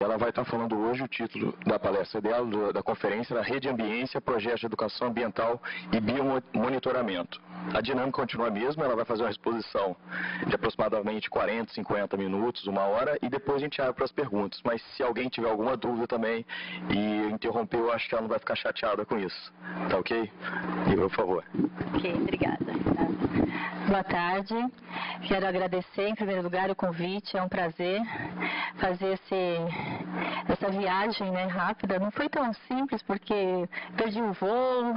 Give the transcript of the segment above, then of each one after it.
Ela vai estar falando hoje, o título da palestra dela, da conferência, da Rede Ambiência, Projeto de Educação Ambiental e Biomonitoramento. A dinâmica continua a mesma, ela vai fazer uma exposição de aproximadamente 40, 50 minutos, 1 hora, e depois a gente abre para as perguntas. Mas se alguém tiver alguma dúvida também e interromper, eu acho que ela não vai ficar chateada com isso. Tá ok? E por favor. Ok, obrigada. Boa tarde. Quero agradecer, em primeiro lugar, o convite. É um prazer fazer essa viagem, né, rápida. Não foi tão simples, porque perdi o voo.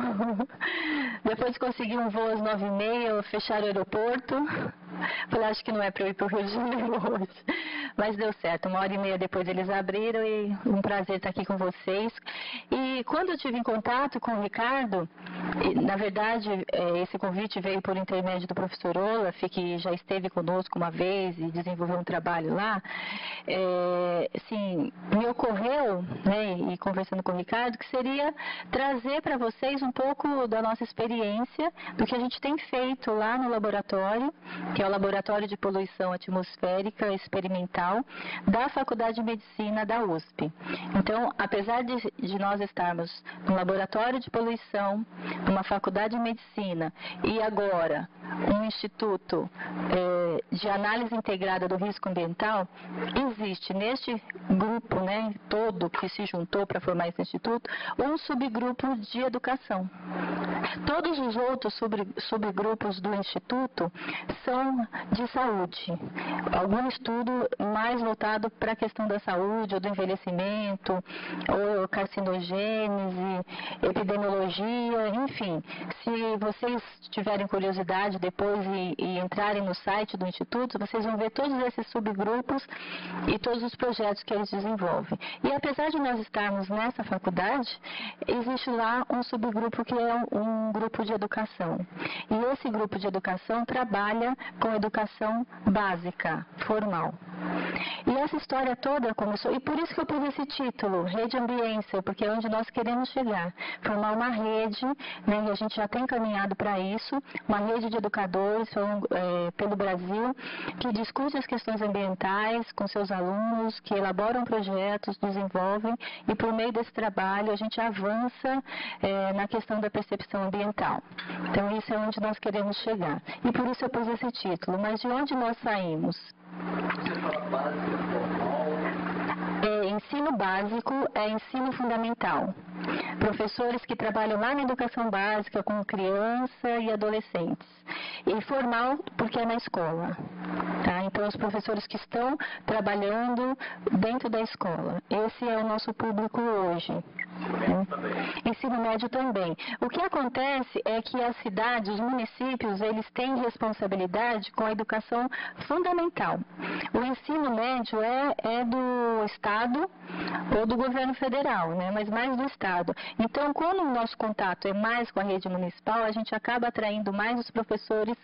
Depois consegui um voo às 9h30, fecharam o aeroporto. Falei, acho que não é para eu ir para o Rio de Janeiro hoje. Mas deu certo. 1h30 depois eles abriram e um prazer estar aqui com vocês. E quando eu tive em contato com o Ricardo, na verdade, esse convite veio por intermédio do professor Olaf, que já esteve conosco uma vez e desenvolveu um trabalho lá. Assim, me ocorreu, né, e conversando com o Ricardo, que seria trazer para vocês um pouco da nossa experiência, do que a gente tem feito lá no laboratório, que é o Laboratório de Poluição Atmosférica Experimental da Faculdade de Medicina da USP. Então, apesar de nós estarmos no Laboratório de Poluição, numa Faculdade de Medicina e agora um Instituto de Análise Integrada do Risco Ambiental, existe neste grupo, né, todo que se juntou para formar esse instituto, um subgrupo de educação. Todos os outros subgrupos do Instituto são de saúde. Algum estudo mais voltado para a questão da saúde, ou do envelhecimento, ou carcinogênese, epidemiologia, enfim. Se vocês tiverem curiosidade depois e entrarem no site do Instituto, vocês vão ver todos esses subgrupos e todos os projetos que eles desenvolvem. E apesar de nós estarmos nessa faculdade, existe lá um subgrupo que é um grupo de educação. E esse grupo de educação trabalha com educação básica, formal. E essa história toda começou, e por isso que eu pus esse título, Rede Ambiência, porque é onde nós queremos chegar. Formar uma rede, né, e a gente já tem caminhado para isso, uma rede de educadores pelo Brasil, que discute as questões ambientais com seus alunos, que elaboram projetos, desenvolvem, e por meio desse trabalho a gente avança na questão da percepção ambiental. Então isso é onde nós queremos chegar. E por isso eu pus esse título. Mas de onde nós saímos? Ensino básico é ensino fundamental. Professores que trabalham lá na educação básica com criança e adolescentes. E formal, porque é na escola. Tá? Então, os professores que estão trabalhando dentro da escola. Esse é o nosso público hoje. Ensino médio também. O que acontece é que as cidades, os municípios, eles têm responsabilidade com a educação fundamental. O ensino médio é do Estado ou do governo federal, né? Mas mais do Estado. Então, quando o nosso contato é mais com a rede municipal, a gente acaba atraindo mais os professores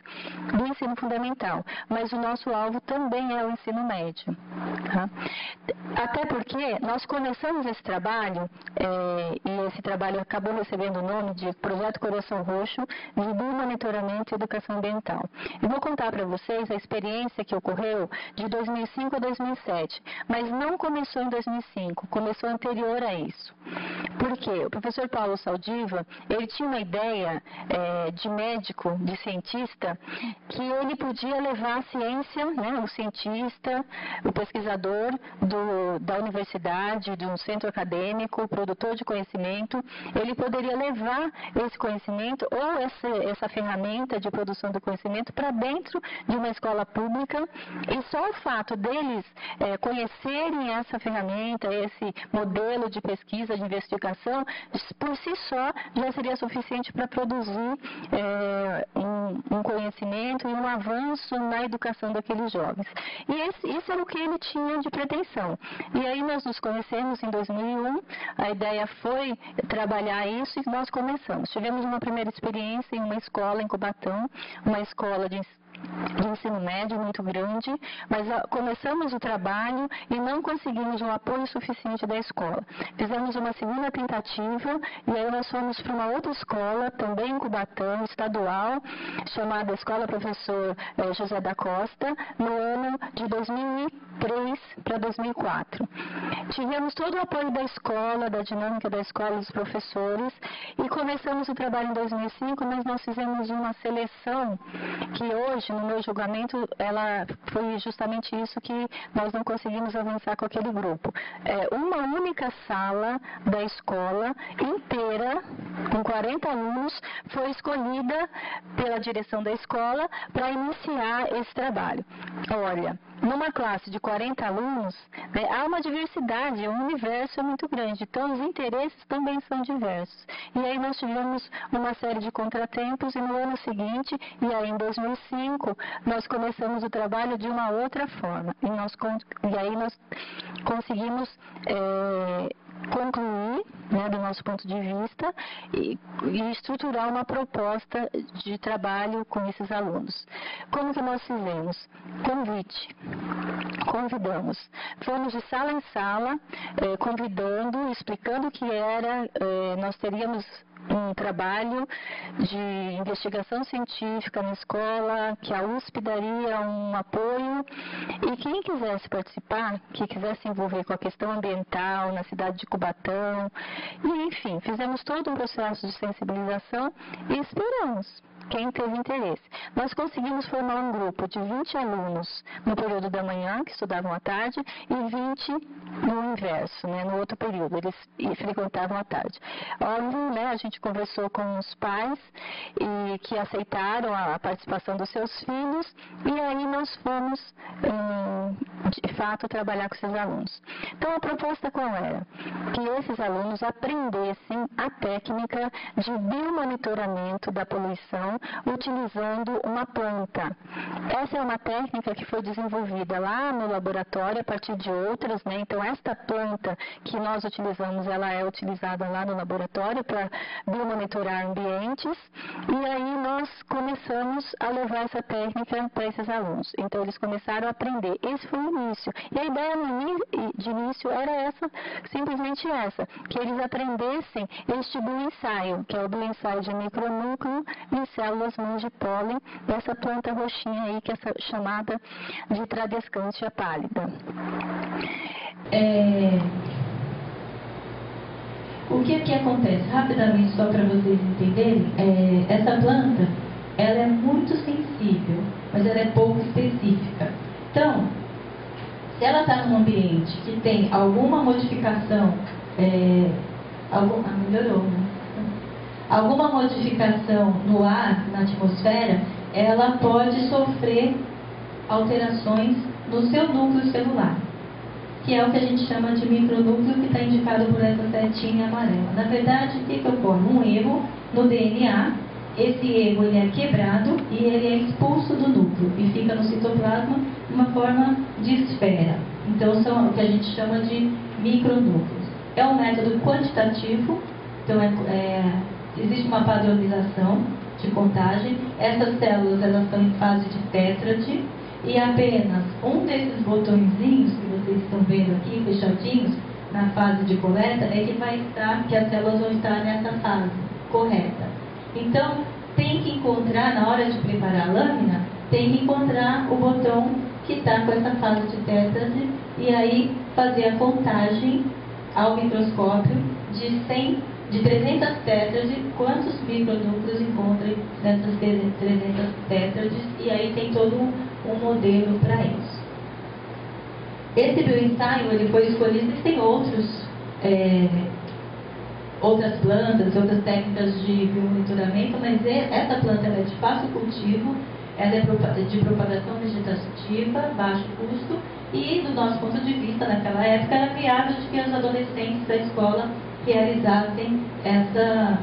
do ensino fundamental. Mas o nosso alvo também é o ensino médio. Tá? Até porque nós começamos esse trabalho, e esse trabalho acabou recebendo o nome de Projeto Coração Roxo de Biomonitoramento e Educação Ambiental. Eu vou contar para vocês a experiência que ocorreu de 2005 a 2007, mas não começou em 2005, começou anterior a isso. Por quê? O professor Paulo Saldiva, ele tinha uma ideia de médico, de cientista, que ele podia levar a ciência, né, o cientista, o pesquisador da universidade, de um centro acadêmico, o produtor de conhecimento, ele poderia levar esse conhecimento ou essa ferramenta de produção do conhecimento para dentro de uma escola pública, e só o fato deles conhecerem essa ferramenta, esse modelo de pesquisa, de investigação, por si só já seria suficiente para produzir um conhecimento e um avanço na educação daqueles jovens. E isso era o que ele tinha de pretensão. E aí nós nos conhecemos em 2001, a ideia foi trabalhar isso e nós começamos. Tivemos uma primeira experiência em uma escola em Cubatão, uma escola de de ensino médio muito grande, mas começamos o trabalho e não conseguimos o apoio suficiente da escola. Fizemos uma segunda tentativa e aí nós fomos para uma outra escola, também em Cubatão, estadual, chamada Escola Professor José da Costa, no ano de 2003 para 2004. Tivemos todo o apoio da escola, da dinâmica da escola, dos professores, e começamos o trabalho em 2005, mas nós fizemos uma seleção que hoje, no meu julgamento, ela foi justamente isso que nós não conseguimos avançar com aquele grupo. Uma única sala da escola inteira, com 40 alunos, foi escolhida pela direção da escola para iniciar esse trabalho. Olha, numa classe de 40 alunos, há uma diversidade, o universo é muito grande, então os interesses também são diversos. E aí nós tivemos uma série de contratempos e no ano seguinte, e aí em 2005, nós começamos o trabalho de uma outra forma. E aí nós conseguimos concluir, do nosso ponto de vista, e estruturar uma proposta de trabalho com esses alunos. Como que nós fizemos? Convidamos. Fomos de sala em sala, convidando, explicando o que era, nós teríamos um trabalho de investigação científica na escola, que a USP daria um apoio, e quem quisesse participar, que quisesse se envolver com a questão ambiental na cidade de Cubatão, e enfim, fizemos todo um processo de sensibilização e esperamos quem teve interesse. Nós conseguimos formar um grupo de 20 alunos no período da manhã, que estudavam à tarde, e 20 no inverso, no outro período, eles frequentavam à tarde. Óbvio, a gente conversou com os pais e que aceitaram a participação dos seus filhos, e aí nós fomos, de fato, trabalhar com esses alunos. Então, a proposta qual era? Que esses alunos aprendessem a técnica de biomonitoramento da poluição utilizando uma planta. Essa é uma técnica que foi desenvolvida lá no laboratório a partir de outras, Então, esta planta que nós utilizamos, ela é utilizada lá no laboratório para biomonitorar ambientes, e aí nós começamos a levar essa técnica para esses alunos. Então, eles começaram a aprender. Esse foi o início. E a ideia de início era simplesmente essa, que eles aprendessem este bioensaio, que é o bioensaio de micronúcleo em células mãos de pólen, dessa planta roxinha aí, que é chamada de Tradescantia pálida. O que acontece? Rapidamente, só para vocês entenderem, essa planta, ela é muito sensível, mas ela é pouco específica. Então, se ela está num ambiente que tem alguma modificação, melhorou, alguma modificação no ar, na atmosfera, ela pode sofrer alterações no seu núcleo celular, que é o que a gente chama de micronúcleo, que está indicado por essa setinha amarela. Na verdade, o que ocorre? Um erro no DNA, esse erro ele é quebrado e ele é expulso do núcleo e fica no citoplasma de uma forma de esfera. Então, são o que a gente chama de micronúcleos. É um método quantitativo, então existe uma padronização de contagem. Essas células elas estão em fase de tétrade e apenas um desses botõezinhos que vocês estão vendo aqui, fechadinhos, na fase de coleta, é que vai estar, que as células vão estar nessa fase correta. Então, tem que encontrar, na hora de preparar a lâmina, tem que encontrar o botão que está com essa fase de tétrade e aí fazer a contagem ao microscópio de 300 tétrades, quantos micronúcleos encontra nessas 300 tétrades, e aí tem todo um modelo para isso. Esse bioensaio ele foi escolhido, existem outras plantas, outras técnicas de biomonitoramento, mas essa planta ela é de fácil cultivo, ela é de propagação vegetativa, baixo custo, e do nosso ponto de vista, naquela época, era viável de que os adolescentes da escola realizassem essa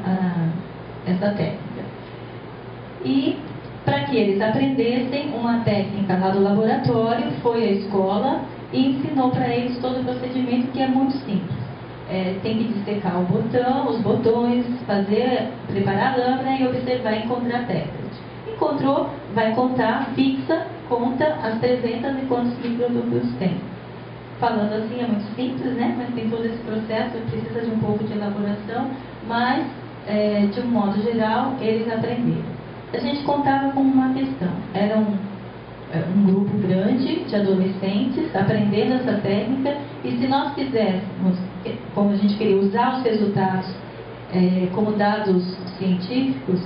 técnica. E para que eles aprendessem uma técnica lá do laboratório, foi à escola e ensinou para eles todo o procedimento, que é muito simples. Tem que dissecar o botão, os botões, preparar a lâmina e observar e encontrar tétrade. encontrou, vai contar, fixa, conta as 300 e quantos micronúcleos tem. Falando assim é muito simples, né? Mas tem todo esse processo, precisa de um pouco de elaboração, mas de um modo geral eles aprenderam. A gente contava com uma questão, era um grupo grande de adolescentes aprendendo essa técnica, e se nós quiséssemos, como a gente queria usar os resultados como dados científicos,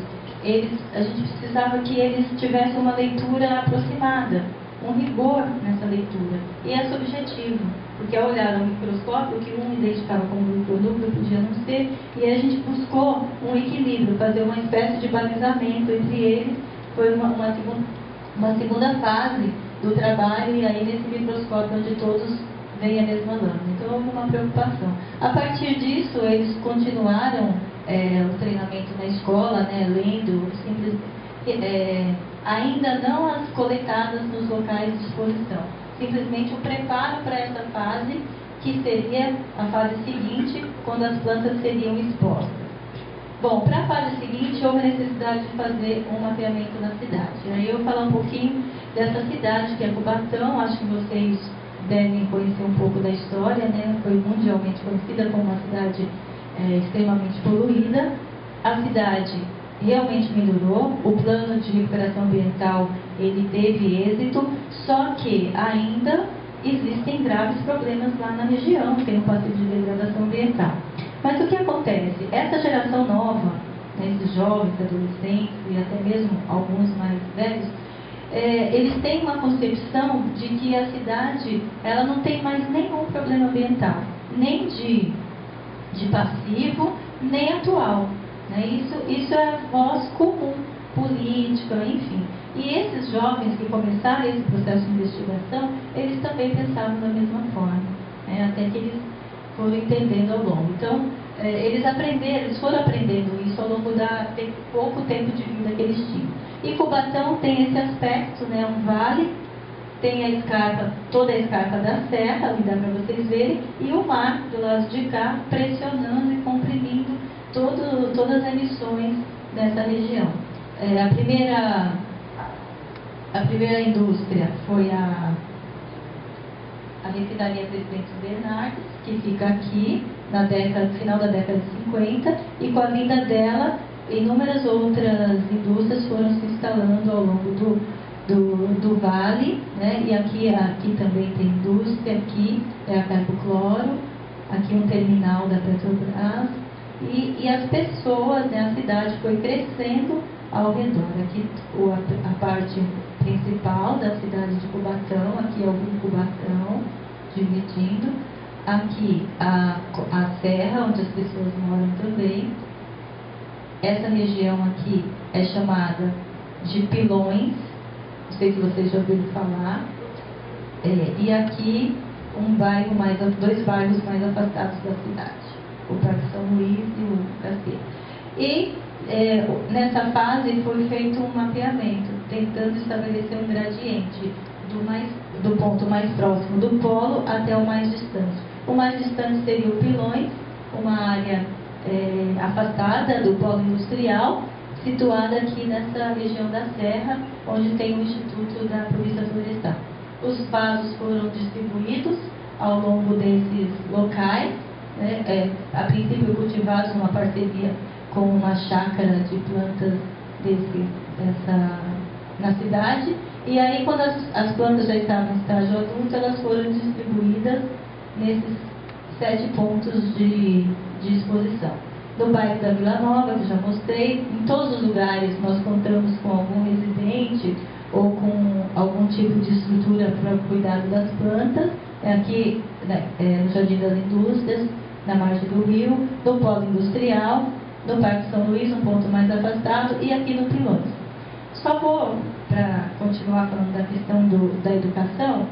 a gente precisava que eles tivessem uma leitura aproximada, um rigor nessa leitura. E é subjetivo, porque ao olhar no microscópio, o que um identificava como micronúcleo podia não ser, e aí a gente buscou um equilíbrio, fazer uma espécie de balizamento entre eles. Foi uma segunda fase do trabalho, e aí nesse microscópio onde todos veem a mesma lâmina. Então houve uma preocupação. A partir disso, eles continuaram o treinamento na escola, né, lendo, ainda não as coletadas nos locais de exposição. Simplesmente o preparo para essa fase, que seria a fase seguinte, quando as plantas seriam expostas. Bom, para a fase seguinte, houve a necessidade de fazer um mapeamento na cidade. Aí eu vou falar um pouquinho dessa cidade, que é Cubatão. Acho que vocês devem conhecer um pouco da história, né? Foi mundialmente conhecida como uma cidade extremamente poluída. A cidade realmente melhorou, o plano de recuperação ambiental ele teve êxito, só que ainda existem graves problemas lá na região, tem um passivo de degradação ambiental. Mas o que acontece? Essa geração nova, né, esses jovens, adolescentes e até mesmo alguns mais velhos, eles têm uma concepção de que a cidade ela não tem mais nenhum problema ambiental, nem de passivo, nem atual. Né? Isso é voz comum, política, enfim. E esses jovens que começaram esse processo de investigação, eles também pensavam da mesma forma, né? Até que eles foram entendendo ao longo. Então, eles foram aprendendo isso ao longo de pouco tempo de vida que eles tinham. E Cubatão tem esse aspecto, né? Um vale, tem a escarpa, toda a escarpa da serra, ali dá para vocês verem, e o mar do lado de cá pressionando e comprimindo todas as emissões dessa região. A primeira indústria foi a refinaria Presidente Bernardes, que fica aqui no final da década de 50, e com a vinda dela, inúmeras outras indústrias foram se instalando ao longo do vale, né? E aqui também tem indústria, aqui é a Carbocloro, aqui um terminal da Petrobras, e as pessoas, né, a cidade foi crescendo ao redor. Aqui a parte principal da cidade de Cubatão, aqui é o Cubatão, dividindo. Aqui a serra, onde as pessoas moram também. Essa região aqui é chamada de Pilões, não sei se vocês já ouviram falar. E aqui dois bairros mais afastados da cidade, o Parque São Luís e o Cacete. E nessa fase foi feito um mapeamento, tentando estabelecer um gradiente do ponto mais próximo do polo até o mais distante. O mais distante seria o Pilões, uma área afastada do polo industrial, situada aqui nessa região da Serra, onde tem o Instituto da Polícia Florestal. Os vasos foram distribuídos ao longo desses locais, né, a princípio cultivados numa parceria com uma chácara de plantas na cidade, e aí quando as plantas já estavam em estágio adulto, elas foram distribuídas nesses 7 pontos de exposição. No bairro da Vila Nova, que eu já mostrei, em todos os lugares nós contamos com algum residente ou com algum tipo de estrutura para o cuidado das plantas, aqui no Jardim das Indústrias, na margem do rio, no polo industrial, no Parque São Luís, um ponto mais afastado, e aqui no Pilões. Só vou, para continuar falando da questão da educação,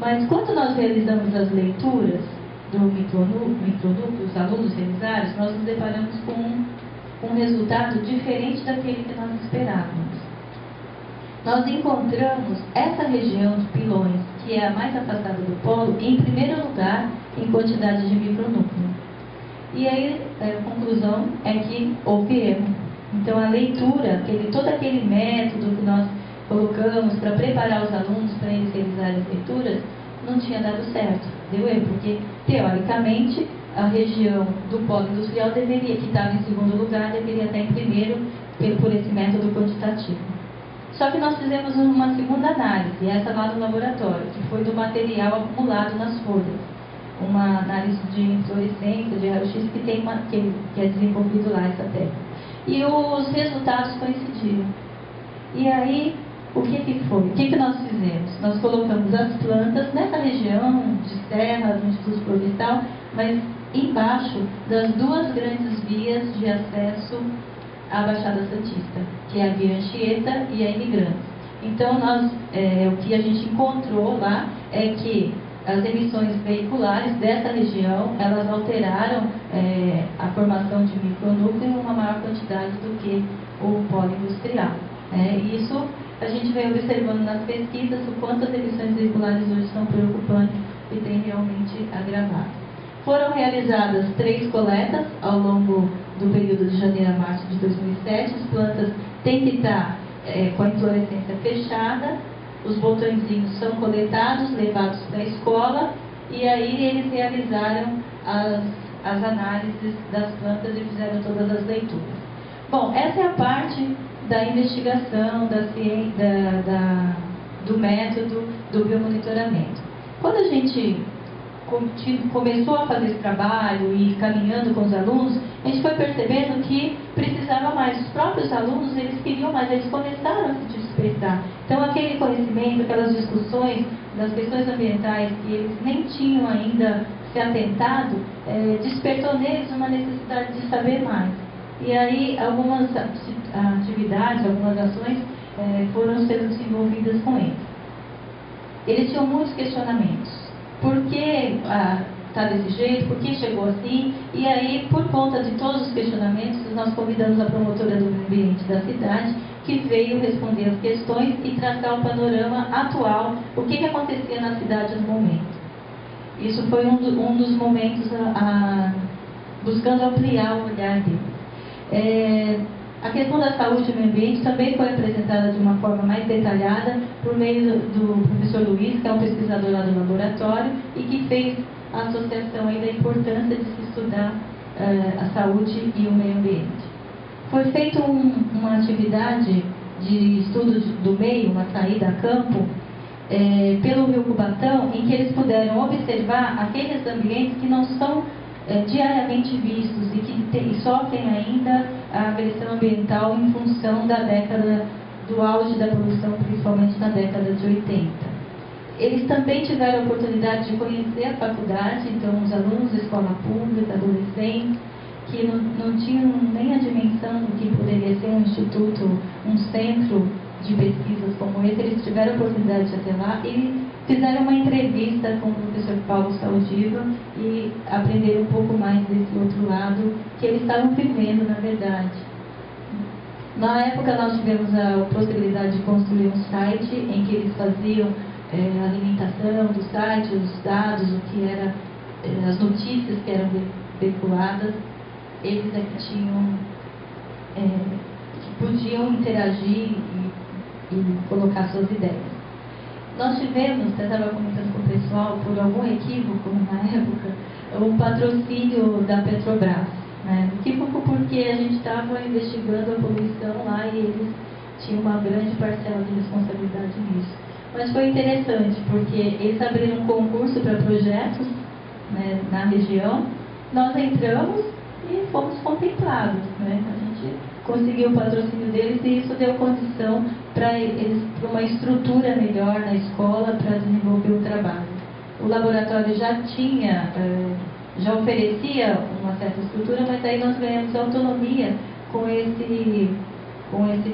mas quando nós realizamos as leituras do micronúcleo, os alunos realizaram, nós nos deparamos com um resultado diferente daquele que nós esperávamos. Nós encontramos essa região de Pilões, que é a mais afastada do polo, em primeiro lugar em quantidade de micronúcleo. E aí a conclusão é que houve erro. Então, a leitura, todo aquele método que nós colocamos para preparar os alunos para eles realizarem as leituras, não tinha dado certo. Deu erro, porque, teoricamente, a região do polo industrial deveria, que estava em segundo lugar, deveria estar em primeiro por esse método quantitativo. Só que nós fizemos uma segunda análise, essa lá no laboratório, que foi do material acumulado nas folhas. Uma análise de fluorescência, de raio-x, que é desenvolvido lá, essa técnica. E os resultados coincidiram. E aí, o que foi? O que nós fizemos? Nós colocamos as plantas nessa região de serra, do Instituto Florestal, mas embaixo das duas grandes vias de acesso à Baixada Santista, que é a Via Anchieta e a Imigrantes. Então, o que a gente encontrou lá é que as emissões veiculares dessa região, elas alteraram a formação de micronúcleo em uma maior quantidade do que o polo industrial. Isso a gente vem observando nas pesquisas o quanto as emissões veiculares hoje são preocupantes e têm realmente agravado. Foram realizadas 3 coletas ao longo do período de janeiro a março de 2007. As plantas têm que estar com a inflorescência fechada, os botõezinhos são coletados, levados para a escola, e aí eles realizaram as análises das plantas e fizeram todas as leituras. Bom, essa é a parte da investigação, da ciência, do método do biomonitoramento. Quando a gente começou a fazer esse trabalho e caminhando com os alunos, a gente foi percebendo que precisava mais. Os próprios alunos, eles queriam mais, eles começaram a se despertar. Então, aquele conhecimento, aquelas discussões das questões ambientais que eles nem tinham ainda se atentado, despertou neles uma necessidade de saber mais. E aí, algumas atividades, algumas ações foram sendo desenvolvidas com eles. Eles tinham muitos questionamentos. Por que está desse jeito? Por que chegou assim? E aí, por conta de todos os questionamentos, nós convidamos a promotora do meio ambiente da cidade, que veio responder as questões e traçar o panorama atual, o que acontecia na cidade no momento. Isso foi um dos momentos buscando ampliar o olhar dele. A questão da saúde e do meio ambiente também foi apresentada de uma forma mais detalhada por meio do professor Luiz, que é um pesquisador lá do laboratório e que fez a associação aí da importância de se estudar a saúde e o meio ambiente. Foi feita uma atividade de estudo do meio, uma saída a campo, pelo Rio Cubatão, em que eles puderam observar aqueles ambientes que não são diariamente vistos e que sofrem ainda a agressão ambiental em função da década do auge da poluição, principalmente na década de 80. Eles também tiveram a oportunidade de conhecer a faculdade, então os alunos de escola pública, adolescentes, que não tinham nem a dimensão do que poderia ser um instituto, um centro de pesquisas como esse, eles tiveram a oportunidade de ir até lá e fizeram uma entrevista com o professor Paulo Saldiva e aprenderam um pouco mais desse outro lado que eles estavam vivendo, na verdade. Na época, nós tivemos a possibilidade de construir um site em que eles faziam a alimentação do site, os dados, o que era, as notícias que eram veiculadas. Eles é que tinham, que podiam interagir e colocar suas ideias. Nós tivemos, eu estava comentando com o pessoal, por algum equívoco na época, o patrocínio da Petrobras. Equívoco porque a gente estava investigando a poluição lá e eles tinham uma grande parcela de responsabilidade nisso. Mas foi interessante porque eles abriram um concurso para projetos na região, nós entramos e fomos contemplados. A gente conseguiu o patrocínio deles e isso deu condição para eles, para uma estrutura melhor na escola para desenvolver o trabalho. O laboratório já oferecia uma certa estrutura, mas aí nós ganhamos autonomia com esse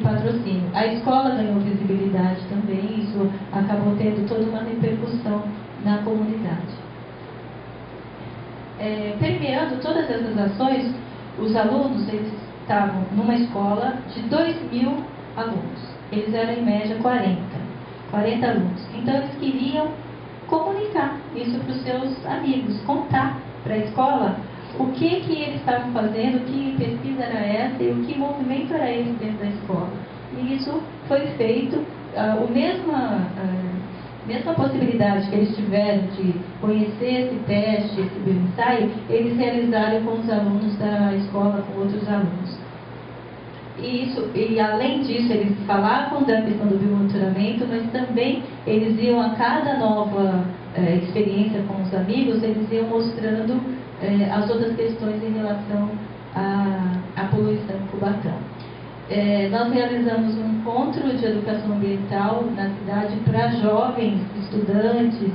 patrocínio. A escola ganhou visibilidade também, isso acabou tendo toda uma repercussão na comunidade. Permeando todas essas ações, os alunos, eles estavam numa escola de 2.000 alunos. Eles eram em média 40 alunos. Então eles queriam comunicar isso para os seus amigos, contar para a escola o que eles estavam fazendo, que pesquisa era essa e o que movimento era esse dentro da escola. E isso foi feito, a mesma possibilidade que eles tiveram de conhecer esse teste, esse bioensaio, eles realizaram com os alunos da escola, com outros alunos. E além disso, eles falavam da questão do biomonitoramento, mas também eles iam a cada nova experiência com os amigos, eles iam mostrando as outras questões em relação à poluição em Cubatão. Nós realizamos um encontro de educação ambiental na cidade para jovens estudantes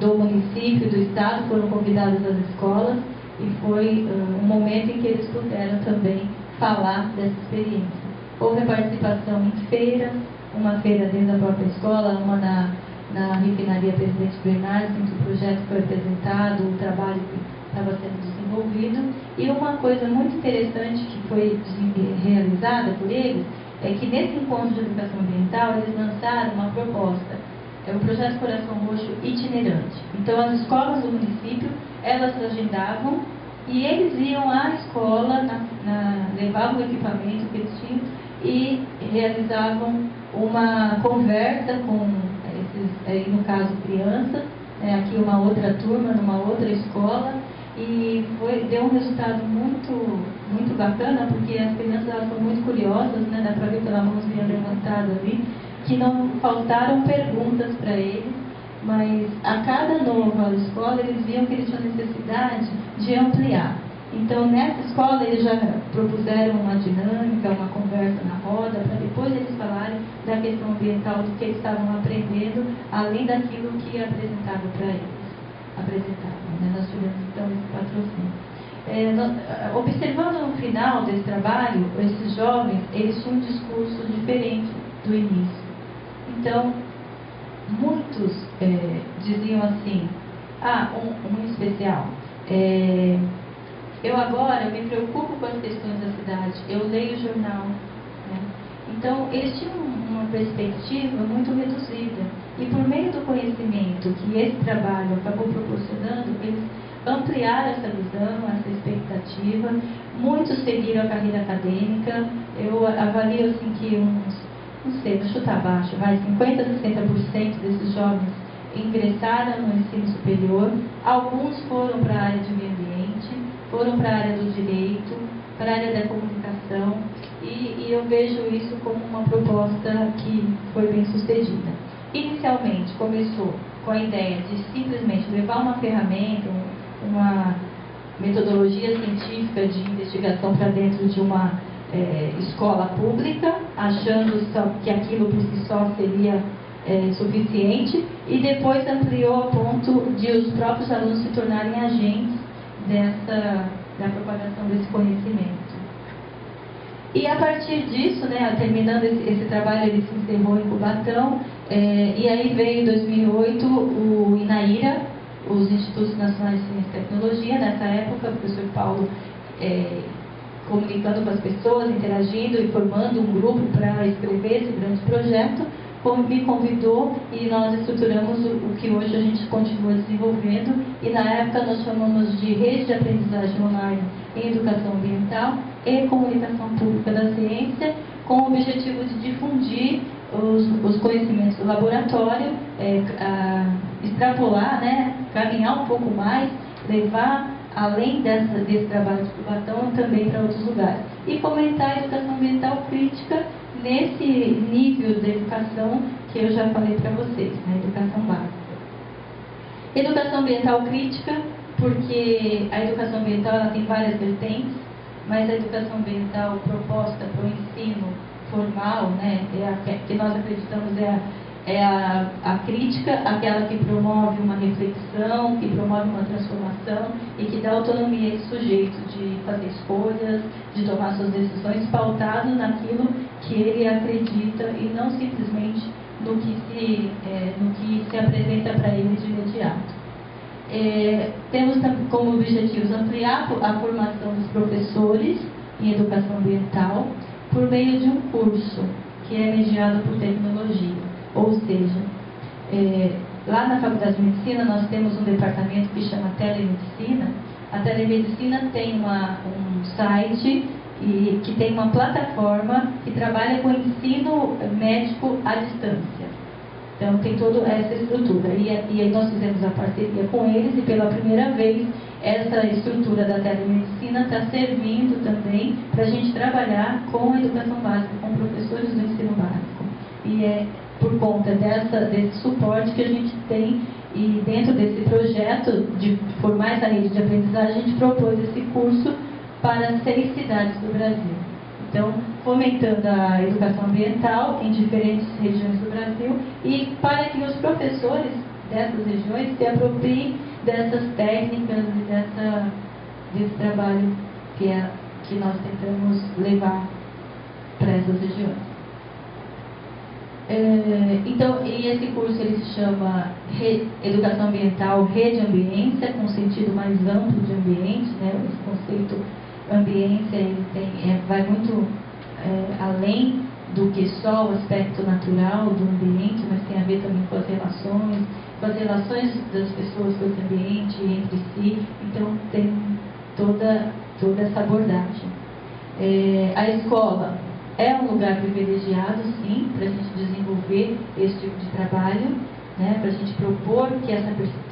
do município, do estado, foram convidados às escolas e foi um momento em que eles puderam também falar dessa experiência. Houve a participação em feiras, uma feira dentro da própria escola, uma na refinaria Presidente Bernardes, em que o projeto foi apresentado, o trabalho que estava sendo desenvolvido. E uma coisa muito interessante que foi realizada por eles é que nesse encontro de educação ambiental eles lançaram uma proposta, o projeto Coração Roxo itinerante. Então as escolas do município, elas agendavam e eles iam à escola, levavam o equipamento que eles tinham e realizavam uma conversa com esses, no caso, crianças, aqui uma outra turma, numa outra escola, e deu um resultado muito bacana, porque as crianças elas são muito curiosas, né? Dá para ver pela mãozinha levantada ali, que não faltaram perguntas para eles, mas a cada nova escola eles viam que eles tinham necessidade de ampliar. Então, nessa escola, eles já propuseram uma dinâmica, uma conversa na roda, para depois eles falarem da questão ambiental, do que eles estavam aprendendo, além daquilo que apresentava para eles. Nós tivemos, então, esse patrocínio. Observando no final desse trabalho, esses jovens, eles tinham um discurso diferente do início. Então, muitos diziam assim, um especial, eu agora me preocupo com as questões da cidade, eu leio o jornal. Né? Então, eles tinham uma perspectiva muito reduzida. E por meio do conhecimento que esse trabalho acabou proporcionando, eles ampliaram essa visão, essa expectativa. Muitos seguiram a carreira acadêmica. Eu avalio assim que não sei, vou chutar baixo, 50% a 60% desses jovens ingressaram no ensino superior. Alguns foram para a área de meio ambiente, foram para a área do direito, para a área da comunicação, e eu vejo isso como uma proposta que foi bem sucedida. Inicialmente começou com a ideia de simplesmente levar uma ferramenta, uma metodologia científica de investigação para dentro de uma escola pública, achando que aquilo por si só seria suficiente, e depois ampliou a ponto de os próprios alunos se tornarem agentes da propagação desse conhecimento. E a partir disso, né, terminando esse trabalho, ele se encerrou em Cubatão, e aí veio em 2008 o INAIRA, os Institutos Nacionais de Ciência e Tecnologia. Nessa época, o professor Paulo comunicando com as pessoas, interagindo e formando um grupo para escrever esse grande projeto, me convidou e nós estruturamos o que hoje a gente continua desenvolvendo, e na época nós chamamos de Rede de Aprendizagem Online em Educação Ambiental e Comunicação Pública da Ciência, com o objetivo de difundir os conhecimentos do laboratório, extrapolar, né, caminhar um pouco mais, levar além desse trabalho de Cubatão também para outros lugares, e fomentar a educação ambiental crítica nesse nível de educação que eu já falei para vocês, na educação básica. Educação ambiental crítica, porque a educação ambiental ela tem várias vertentes, mas a educação ambiental proposta para o ensino formal, né, que nós acreditamos a crítica, aquela que promove uma reflexão, que promove uma transformação e que dá autonomia a esse sujeito de fazer escolhas, de tomar suas decisões pautado naquilo que ele acredita e não simplesmente no que se apresenta para ele de imediato. Temos como objetivos ampliar a formação dos professores em educação ambiental por meio de um curso que é mediado por tecnologia. Ou seja, lá na Faculdade de Medicina nós temos um departamento que chama Telemedicina, A telemedicina tem um site e que tem uma plataforma que trabalha com ensino médico à distância. Então, tem toda essa estrutura. E aí nós fizemos a parceria com eles e, pela primeira vez, essa estrutura da telemedicina está servindo também para a gente trabalhar com a educação básica, com professores do ensino básico. E é por conta desse suporte que a gente tem, e dentro desse projeto de formar essa rede de aprendizagem, a gente propôs esse curso para 6 cidades do Brasil. Então, fomentando a educação ambiental em diferentes regiões do Brasil e para que os professores dessas regiões se apropriem dessas técnicas e desse trabalho que nós tentamos levar para essas regiões. Então, e esse curso ele se chama Educação Ambiental Rede Ambiência, com um sentido mais amplo de ambiente, né? Esse conceito ambiência ele vai muito além do que só o aspecto natural do ambiente, mas tem a ver também com as relações das pessoas com esse ambiente entre si. Então tem toda essa abordagem. A escola é um lugar privilegiado, sim, para a gente desenvolver esse tipo de trabalho, né, para a gente propor que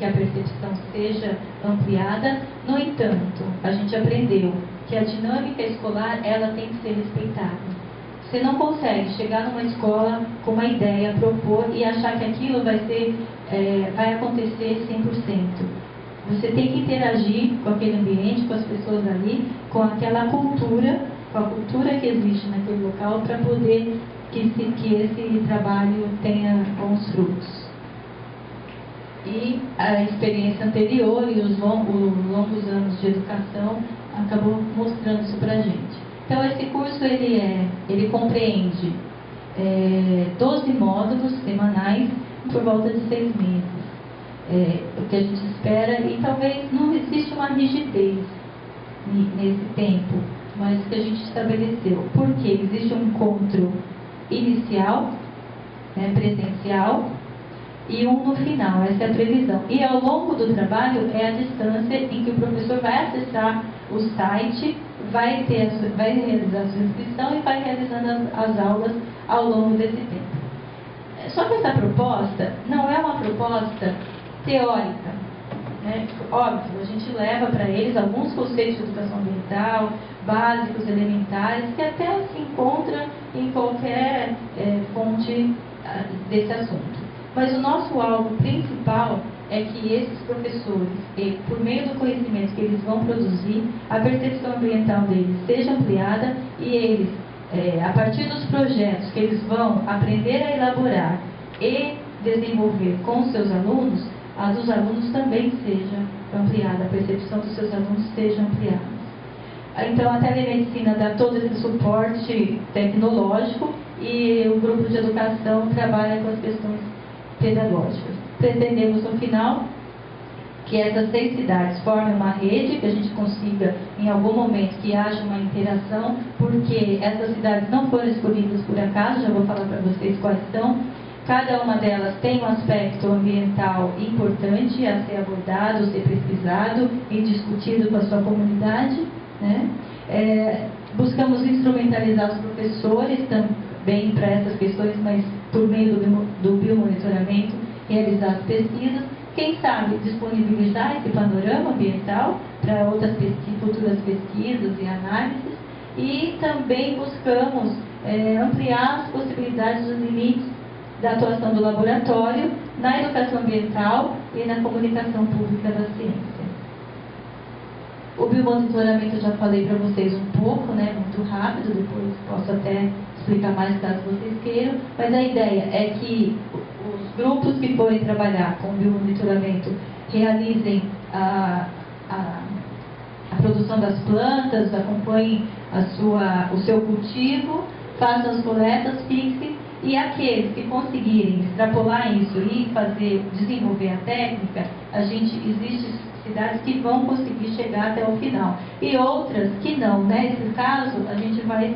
a percepção seja ampliada. No entanto, a gente aprendeu que a dinâmica escolar ela tem que ser respeitada. Você não consegue chegar numa escola com uma ideia, propor e achar que aquilo vai acontecer 100%. Você tem que interagir com aquele ambiente, com as pessoas ali, com aquela cultura, com a cultura que existe naquele local, para poder que esse trabalho tenha bons frutos. E a experiência anterior e os longos anos de educação acabou mostrando isso para a gente. Então, esse curso ele compreende 12 módulos semanais por volta de 6 meses. O que a gente espera, e talvez não existe uma rigidez nesse tempo, mas que a gente estabeleceu. Porque existe um encontro inicial, presencial, e um no final, essa é a previsão. E ao longo do trabalho é a distância em que o professor vai acessar o site, vai realizar a sua inscrição e vai realizando as aulas ao longo desse tempo. Só que essa proposta não é uma proposta teórica, né? Óbvio, a gente leva para eles alguns conceitos de educação ambiental, básicos, elementares, que até se encontra em qualquer fonte desse assunto. Mas o nosso alvo principal é que esses professores, por meio do conhecimento que eles vão produzir, a percepção ambiental deles seja ampliada e eles, a partir dos projetos que eles vão aprender a elaborar e desenvolver com os seus alunos, a dos alunos também seja ampliada, a percepção dos seus alunos seja ampliada. Então, a telemedicina dá todo esse suporte tecnológico e o grupo de educação trabalha com as questões pedagógicas. Pretendemos, no final, que essas 6 cidades formem uma rede, que a gente consiga, em algum momento, que haja uma interação, porque essas cidades não foram escolhidas por acaso, já vou falar para vocês quais são. Cada uma delas tem um aspecto ambiental importante a ser abordado, ser pesquisado e discutido com a sua comunidade, né? Buscamos instrumentalizar os professores também para essas questões, mas por meio do biomonitoramento, realizar as pesquisas. Quem sabe disponibilizar esse panorama ambiental para outras futuras pesquisas e análises. E também buscamos ampliar as possibilidades dos limites da atuação do laboratório na educação ambiental e na comunicação pública da ciência. O biomonitoramento eu já falei para vocês um pouco, né, muito rápido, depois posso até explicar mais caso vocês queiram, mas a ideia é que os grupos que forem trabalhar com o biomonitoramento realizem a produção das plantas, acompanhem o seu cultivo, façam as coletas, fixem, e aqueles que conseguirem extrapolar isso e desenvolver a técnica, existem cidades que vão conseguir chegar até o final. E outras que não. Nesse caso, a gente vai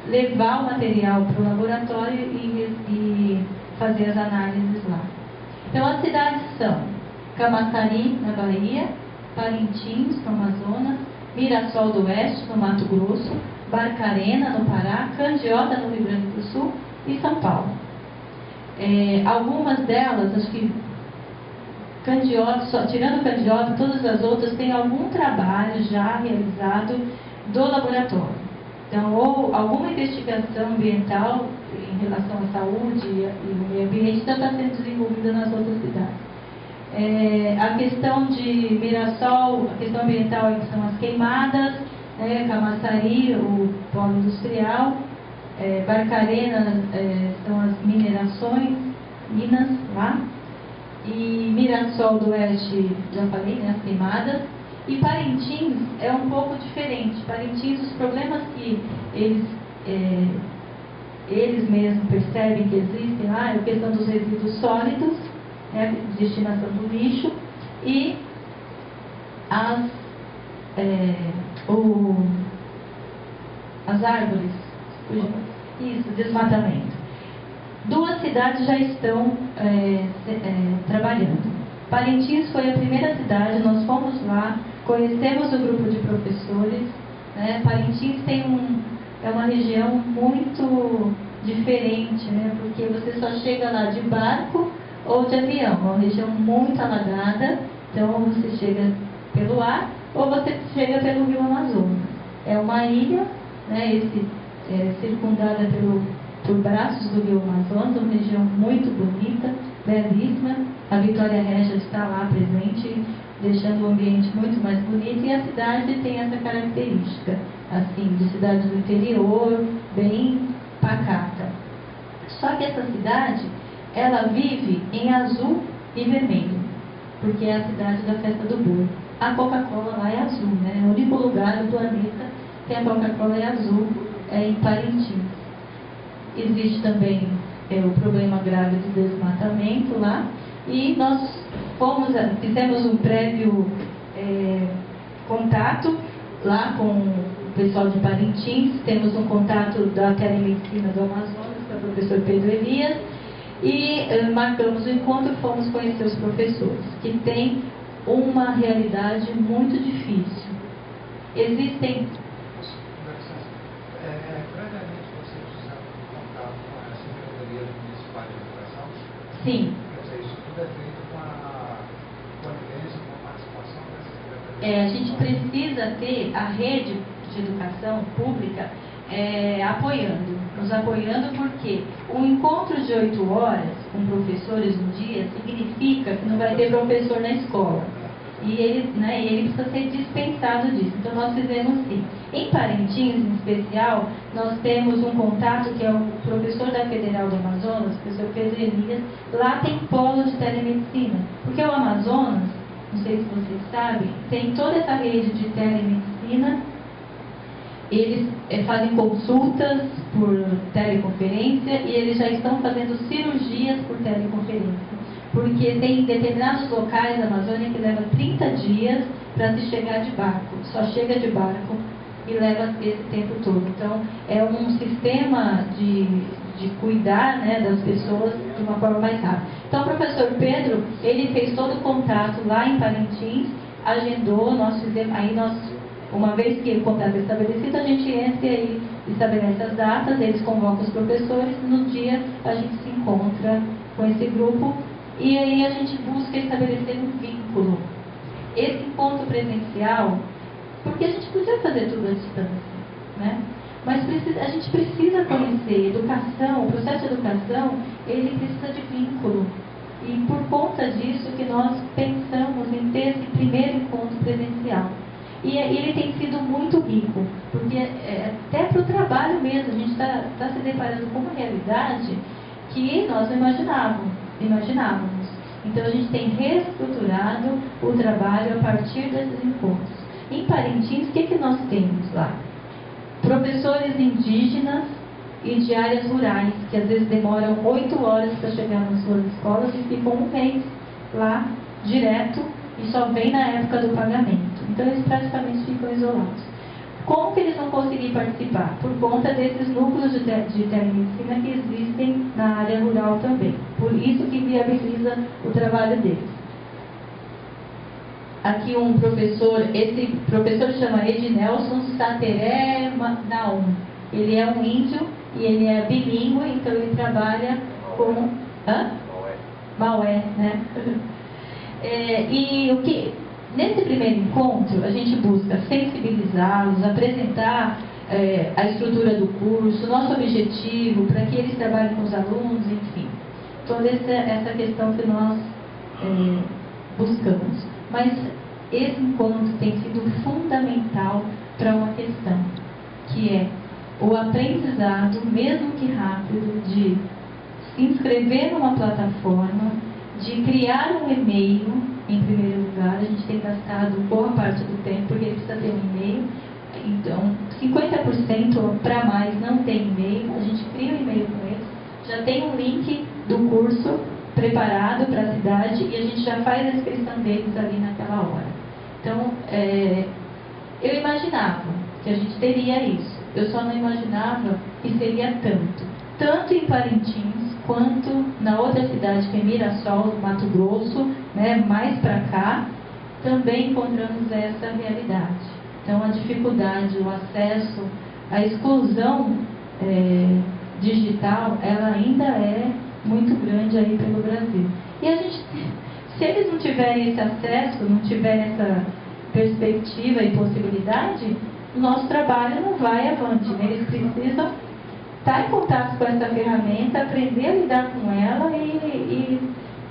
levar o material para o laboratório e fazer as análises lá. Então, as cidades são Camaçari, na Bahia, Parintins, no Amazonas, Mirassol do Oeste, no Mato Grosso, Barcarena, no Pará, Candiota, no Rio Grande do Sul e São Paulo. Algumas delas, acho que Candiota, tirando Candiota, todas as outras têm algum trabalho já realizado do laboratório. Então, ou alguma investigação ambiental em relação à saúde e o meio ambiente já está sendo desenvolvida nas outras cidades. A questão de Mirassol, a questão ambiental são as queimadas, Camaçari, o polo industrial, Barcarena são as minerações, minas lá, e Mirassol do Oeste, já falei, as queimadas. E Parintins é um pouco diferente. Parintins, os problemas que eles mesmos percebem que existem lá é a questão dos resíduos sólidos, destinação do lixo, e as árvores, isso, desmatamento. 2 cidades já estão trabalhando. Parintins foi a primeira cidade, nós fomos lá, conhecemos o grupo de professores. Parintins é uma região muito diferente, porque você só chega lá de barco ou de avião. É uma região muito alagada, então você chega pelo ar ou você chega pelo rio Amazonas. É uma ilha, circundada por braços do rio Amazonas, uma região muito bonita, belíssima. A Vitória Regia está lá presente, deixando o ambiente muito mais bonito, e a cidade tem essa característica, assim, de cidade do interior, bem pacata. Só que essa cidade, ela vive em azul e vermelho, porque é a cidade da festa do boi. A Coca-Cola lá é azul, É o único lugar do planeta que a Coca-Cola é azul, em Parintins. Existe também o problema grave de desmatamento lá, e nós fizemos um prévio contato lá com o pessoal de Parintins. Temos um contato da telemedicina do Amazonas, com o professor Pedro Elias, e marcamos o encontro. Fomos conhecer os professores, que têm uma realidade muito difícil. Existem... Previamente vocês fizeram contato com a Secretaria Municipal de Educação? Sim. Quer dizer, isso tudo é feito com a conivência, com a participação da Secretaria. A gente precisa ter a rede de educação pública nos apoiando, porque um encontro de 8 horas com professores no dia significa que não vai ter professor na escola. E ele precisa ser dispensado disso. Então nós fizemos sim. Em Parintins, em especial, nós temos um contato que é o professor da Federal do Amazonas, o professor Pedro Elias. Lá tem polo de telemedicina, porque o Amazonas, não sei se vocês sabem, tem toda essa rede de telemedicina. Eles fazem consultas por teleconferência e eles já estão fazendo cirurgias por teleconferência. Porque tem determinados locais da Amazônia que leva 30 dias para se chegar de barco. Só chega de barco e leva esse tempo todo. Então, é um sistema de cuidar das pessoas de uma forma mais rápida. Então, o professor Pedro, ele fez todo o contato lá em Parintins, agendou, nós fizemos, uma vez que o contato é estabelecido, a gente entra e estabelece as datas, eles convocam os professores, no dia a gente se encontra com esse grupo. E aí a gente busca estabelecer um vínculo. Esse encontro presencial, porque a gente podia fazer tudo à distância, mas a gente precisa conhecer educação, o processo de educação, ele precisa de vínculo. E por conta disso que nós pensamos em ter esse primeiro encontro presencial. E ele tem sido muito rico, porque até para o trabalho mesmo, a gente está se deparando com uma realidade que nós não imaginávamos. Então a gente tem reestruturado o trabalho a partir desses encontros. Em Parintins, o que nós temos lá? Professores indígenas e de áreas rurais, que às vezes demoram 8 horas para chegar nas suas escolas e ficam um mês lá, direto, e só vem na época do pagamento. Então eles praticamente ficam isolados. Como que eles vão conseguir participar? Por conta desses núcleos de telemedicina que existem na área rural também. Por isso que viabiliza o trabalho deles. aqui um professor, esse professor chama Ednelson Sateré Naum. Ele é um índio e ele é bilíngue, então ele trabalha com Maué, né? E o que nesse primeiro encontro a gente busca sensibilizá-los, apresentar a estrutura do curso, nosso objetivo, para que eles trabalhem com os alunos, enfim, toda essa questão que nós buscamos. Mas esse encontro tem sido fundamental para uma questão, que é o aprendizado, mesmo que rápido, de se inscrever numa plataforma, de criar um e-mail, em primeiro lugar. A gente tem gastado boa parte do tempo, porque precisa ter um e-mail. Então, 50% para mais não tem e-mail, a gente cria um e-mail com eles, já tem um link do curso preparado para a cidade e a gente já faz a inscrição deles ali naquela hora. Então, eu imaginava que a gente teria isso, eu só não imaginava que seria tanto em Parintins, quanto na outra cidade que é Mirassol, Mato Grosso, né, mais para cá, também encontramos essa realidade. Então, a dificuldade, o acesso, a exclusão digital, ela ainda é muito grande aí pelo Brasil. E a gente, se eles não tiverem esse acesso, não tiverem essa perspectiva e possibilidade, o nosso trabalho não vai avante, né? Eles precisam estar em contato com essa ferramenta, aprender a lidar com ela e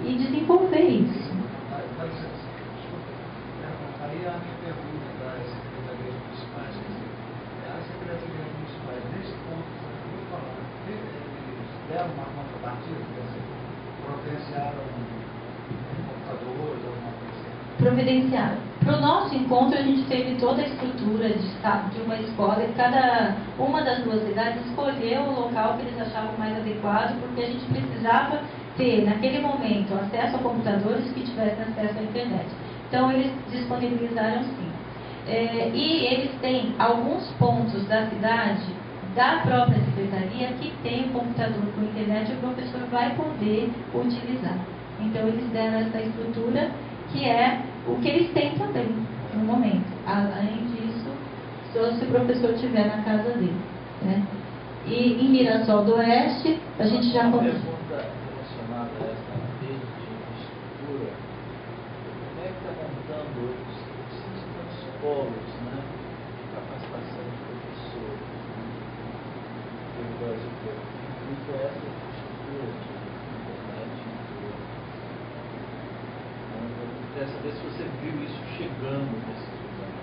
desenvolver isso. Aí a minha pergunta para as secretarias municipais, as secretarias municipais, nesse ponto, eu falar, eles deram uma contrapartida, providenciaram computadores, alguma coisa assim? Providenciaram. Para o nosso encontro, a gente teve toda a estrutura de uma escola, e cada uma das duas cidades escolheu o local que eles achavam mais adequado, porque a gente precisava ter, naquele momento, acesso a computadores que tivessem acesso à internet. Então, eles disponibilizaram sim. E eles têm alguns pontos da cidade, da própria secretaria, que tem um computador com internet e o professor vai poder utilizar. Então, eles deram essa estrutura, que é o que eles têm também, no momento. Além disso, só se o professor estiver na casa dele, né? E em Mirassol do Oeste, a gente já... Uma pergunta relacionada a essa rede de estrutura. Como é que está montando os polos, né, de capacitação de professores, pelo Brasil todo? Muito essa estrutura de internet. Eu queria saber se você viu isso chegando nesses lugares.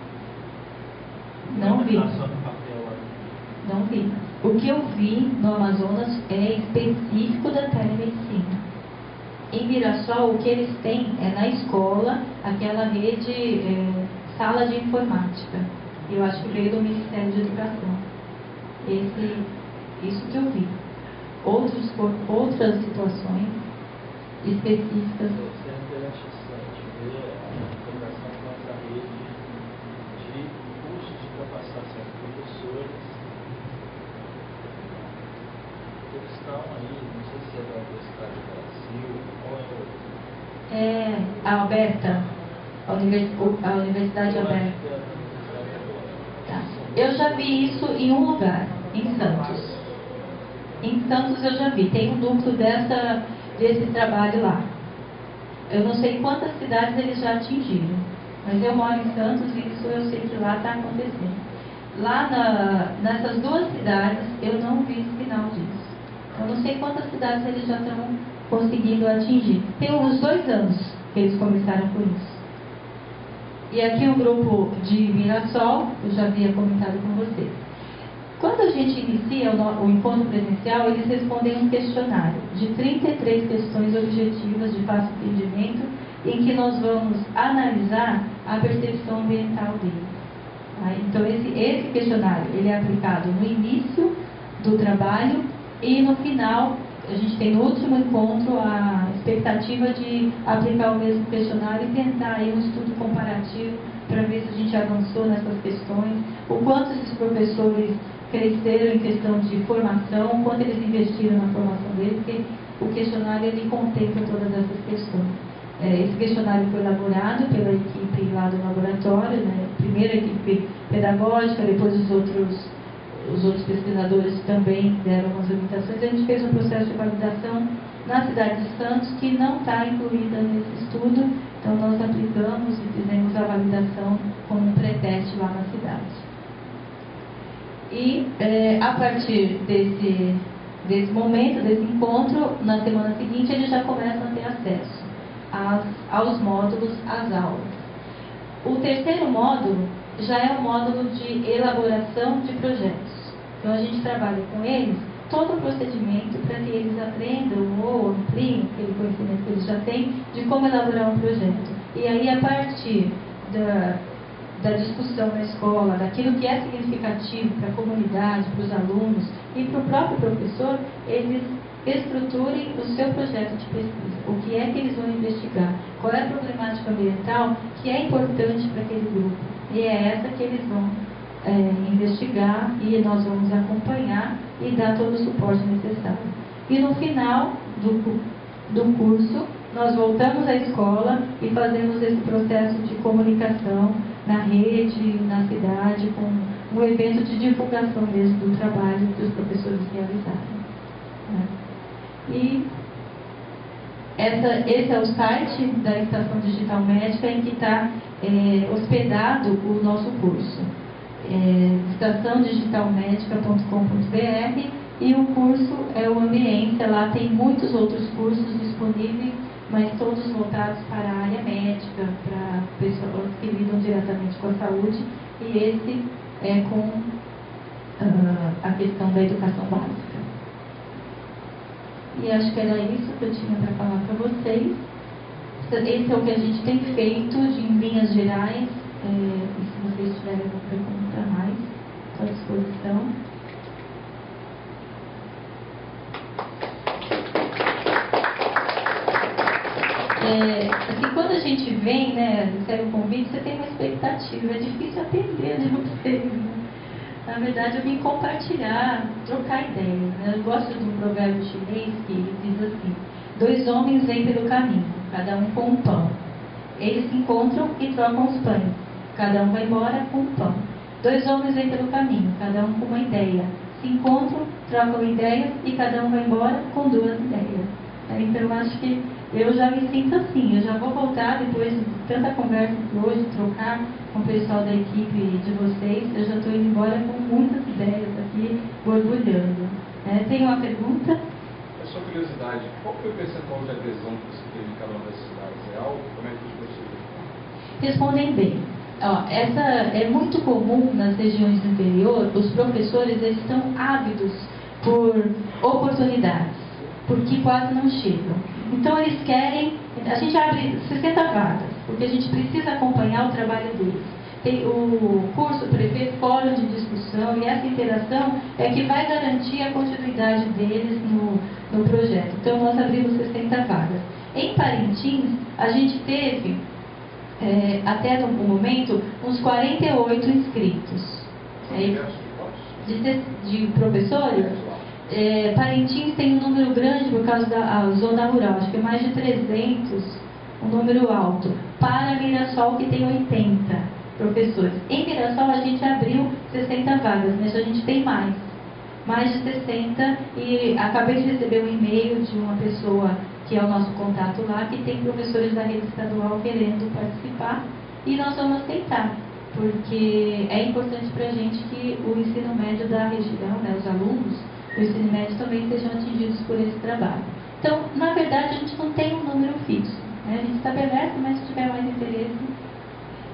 Não vi. No papel ali. Não vi. O que eu vi no Amazonas é específico da telemedicina. Em Mirassol, o que eles têm é na escola, aquela rede, sala de informática. Eu acho que veio do Ministério de Educação. Isso que eu vi. Outras situações específicas. Isso é interessante ver a integração com essa rede de cursos de capacitação de professores. Eles estão aí, não sei se é da Universidade do Brasil, qual é A Aberta, a Universidade Aberta. Tá. Eu já vi isso em um lugar, em Santos. Em Santos eu já vi, tem um núcleo desse trabalho lá. Eu não sei quantas cidades eles já atingiram, mas eu moro em Santos e isso eu sei que lá está acontecendo. Lá nessas duas cidades eu não vi sinal disso. Eu não sei quantas cidades eles já estão conseguindo atingir. Tem uns 2 anos que eles começaram com isso. E aqui o grupo de Mirassol, eu já havia comentado com vocês. Quando a gente inicia o encontro presencial, eles respondem um questionário de 33 questões objetivas de fácil entendimento, em que nós vamos analisar a percepção ambiental deles. Tá? Então, esse questionário ele é aplicado no início do trabalho e no final, a gente tem no último encontro a expectativa de aplicar o mesmo questionário e tentar aí um estudo comparativo para ver se a gente avançou nessas questões, o quanto esses professores cresceram em questão de formação, o quanto eles investiram na formação deles, porque o questionário ele contempla todas essas questões. esse questionário foi elaborado pela equipe lá do laboratório, né? Primeiro a equipe pedagógica, depois os outros pesquisadores também deram algumas orientações. A gente fez um processo de validação na cidade de Santos, que não está incluída nesse estudo, então nós aplicamos e fizemos a validação como um pré-teste lá na cidade. E a partir desse momento, desse encontro, na semana seguinte, eles já começam a ter acesso aos módulos, às aulas. O terceiro módulo já é um módulo de elaboração de projetos. Então a gente trabalha com eles todo o procedimento para que eles aprendam ou ampliem aquele conhecimento que eles já têm de como elaborar um projeto. E aí, a partir da discussão na escola, daquilo que é significativo para a comunidade, para os alunos e para o próprio professor, eles estruturem o seu projeto de pesquisa. O que é que eles vão investigar? Qual é a problemática ambiental que é importante para aquele grupo? E é essa que eles vão investigar, e nós vamos acompanhar e dar todo o suporte necessário. E no final do curso, nós voltamos à escola e fazemos esse processo de comunicação na rede, na cidade, com um evento de divulgação mesmo do trabalho que os professores realizaram, né? E esse é o site da Estação Digital Médica em que está hospedado o nosso curso. estaçãodigitalmedica.com.br, e o curso é o Ambiência. Lá tem muitos outros cursos disponíveis, mas todos voltados para a área médica, para pessoas que lidam diretamente com a saúde, e esse é com a questão da educação básica. E acho que era isso que eu tinha para falar para vocês. Esse é o que a gente tem feito em linhas gerais. E se vocês tiverem alguma pergunta mais, estou à disposição. Assim, quando a gente vem, né, recebe um convite, você tem uma expectativa. É difícil atender de vocês, né? Na verdade, eu vim compartilhar, trocar ideias, né? Eu gosto de um provérbio chinês que diz assim: 2 homens vêm pelo caminho, cada um com um pão. Eles se encontram e trocam os pães. Cada um vai embora com um pão. 2 homens vêm pelo caminho, cada um com uma ideia. Se encontram, trocam ideias e cada um vai embora com 2 ideias. Então, eu acho que eu já me sinto assim. Eu já vou voltar depois de tanta conversa hoje, trocar com o pessoal da equipe de vocês. Eu já estou indo embora com muitas ideias aqui, borbulhando. Tem uma pergunta? É só curiosidade. Qual foi o percentual de adesão que você teve em cada uma das cidades? É algo? Como é que os professores respondem bem? Essa é muito comum nas regiões do interior. Os professores estão ávidos por oportunidades, porque quase não chegam. Então eles querem, a gente abre 60 vagas, porque a gente precisa acompanhar o trabalho deles. Tem o curso prevê fórum de discussão, e essa interação é que vai garantir a continuidade deles no projeto. Então nós abrimos 60 vagas. Em Parintins, a gente teve até no momento uns 48 inscritos. De professores, Parintins tem um número grande por causa da zona rural, acho que é mais de 300, um número alto. Para Mirassol, que tem 80 professores. Em Mirassol a gente abriu 60 vagas, mas a gente tem mais de 60, e acabei de receber um e-mail de uma pessoa que é o nosso contato lá, que tem professores da rede estadual querendo participar, e nós vamos aceitar, porque é importante para a gente que o ensino médio da região, né, os alunos do ensino médio também sejam atingidos por esse trabalho. Então, na verdade, a gente não tem um número fixo, né? A gente estabelece, mas se tiver mais interesse.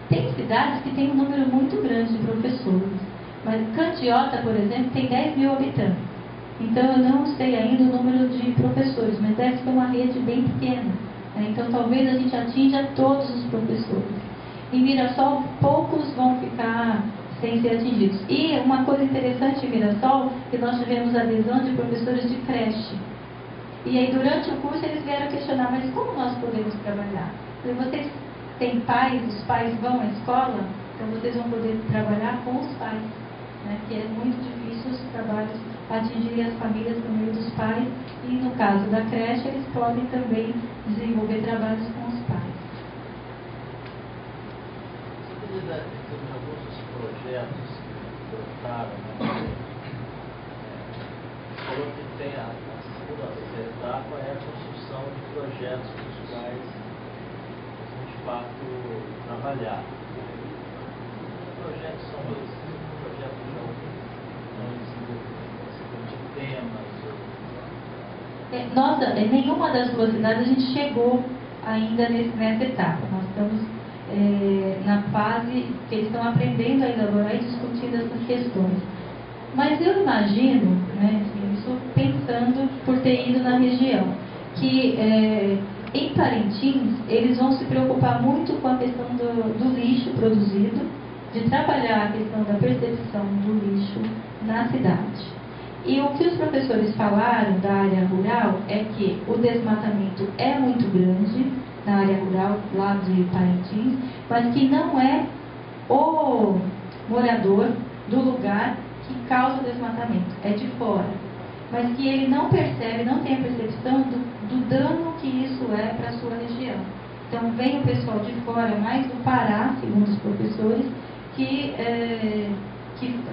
Tem cidades que têm um número muito grande de professores, mas Candiota, por exemplo, tem 10 mil habitantes. Então, eu não sei ainda o número de professores, mas deve ser uma rede bem pequena, né? Então, talvez a gente atinja todos os professores. Em Mirassol, poucos vão ficar sem ser atingidos. E uma coisa interessante em Mirassol, que nós tivemos adesão de professores de creche. E aí, durante o curso, eles vieram questionar: mas como nós podemos trabalhar? Vocês têm pais, os pais vão à escola, então vocês vão poder trabalhar com os pais, né? Que é muito difícil os trabalhos atingirem as famílias por meio dos pais, e no caso da creche, eles podem também desenvolver trabalhos com os pais. temos alguns projetos que brotaram, né? Falou que tem a segunda etapa é a construção de projetos com os quais de fato trabalhar. Os projetos são projetos de temas. Nossa, nenhuma das duas cidades a gente chegou ainda nessa etapa. Nós estamos na fase que eles estão aprendendo a elaborar e discutindo essas questões. Mas eu imagino, né, assim, isso pensando por ter ido na região, que em Parintins eles vão se preocupar muito com a questão do lixo produzido, de trabalhar a questão da percepção do lixo na cidade. E o que os professores falaram da área rural é que o desmatamento é muito grande na área rural, lá de Parintins, mas que não é o morador do lugar que causa o desmatamento, é de fora. Mas que ele não percebe, não tem a percepção do dano que isso é para a sua região. Então vem o pessoal de fora, mais do Pará, segundo os professores, que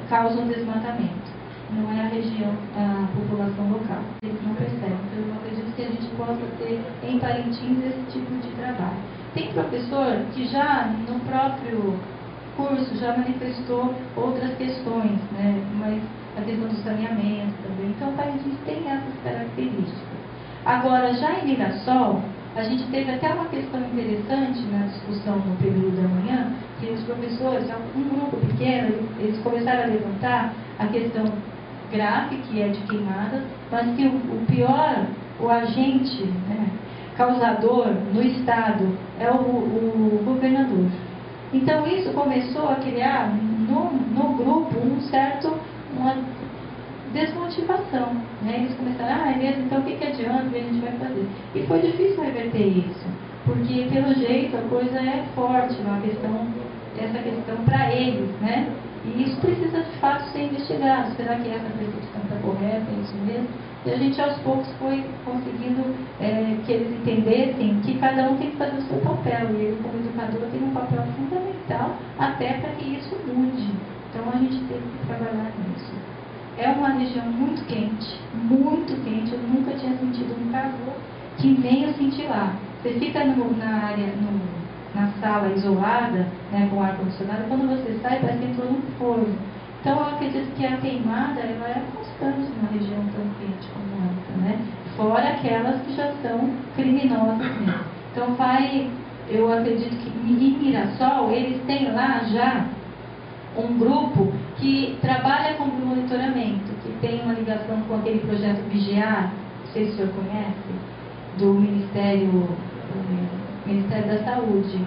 causam desmatamento. Não é a região, a população local. Eles não percebem. Então eu acredito que a gente possa ter em Parintins esse tipo de trabalho. Tem professor que já no próprio curso já manifestou outras questões, né? Mas a questão do saneamento também. Então Parintins tem essas características. Agora, já em Mirassol, a gente teve até uma questão interessante na discussão no período da manhã, que os professores, um grupo pequeno, eles começaram a levantar a questão grave, que é de queimadas, mas que o pior, o agente, né, causador no Estado é o governador. Então isso começou a criar no grupo uma desmotivação, né? Eles começaram, é mesmo, então o que adianta, o que a gente vai fazer? E foi difícil reverter isso, porque pelo jeito a coisa é forte, essa questão para eles, né? E isso precisa de fato ser investigado. Será que essa percepção está correta, é isso mesmo? E a gente aos poucos foi conseguindo que eles entendessem que cada um tem que fazer o seu papel. E ele, como educador, tem um papel fundamental até para que isso mude. Então a gente tem que trabalhar nisso. É uma região muito quente, eu nunca tinha sentido um calor que nem eu senti lá. Você fica na sala isolada, né, com ar-condicionado, quando você sai, parece que entrou num forno. Então eu acredito que a queimada ela é constante numa região tão quente como essa, né? Fora aquelas que já são criminosas mesmo. Então eu acredito que em Mirassol eles têm lá já um grupo que trabalha com monitoramento, que tem uma ligação com aquele projeto Vigiar, não sei se o senhor conhece, do Ministério da Saúde,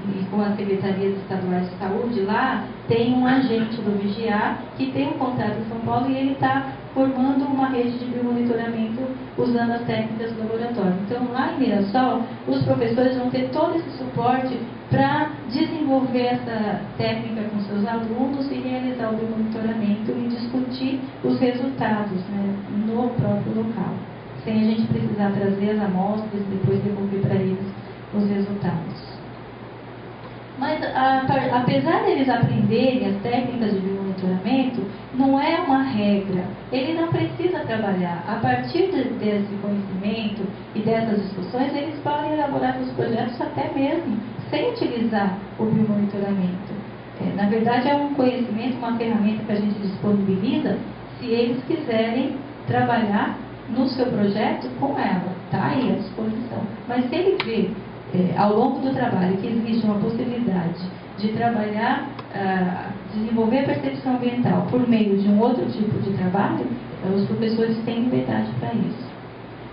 e com as secretarias estaduais de saúde. Lá tem um agente do Vigiar que tem um contrato em São Paulo e ele está formando uma rede de biomonitoramento usando as técnicas do laboratório. Então lá em Mirassol, os professores vão ter todo esse suporte para desenvolver essa técnica com seus alunos e realizar o biomonitoramento e discutir os resultados, né, no próprio local, sem a gente precisar trazer as amostras e depois devolver para eles os resultados. Mas apesar deles aprenderem as técnicas de biomonitoramento, não é uma regra. Ele não precisa trabalhar. A partir desse conhecimento e dessas discussões, eles podem elaborar os projetos até mesmo sem utilizar o biomonitoramento. Na verdade, é um conhecimento, uma ferramenta que a gente disponibiliza se eles quiserem trabalhar no seu projeto com ela. Está aí à disposição. Mas se ele vê ao longo do trabalho que existe uma possibilidade de trabalhar, desenvolver a percepção ambiental por meio de um outro tipo de trabalho, os professores têm liberdade para isso.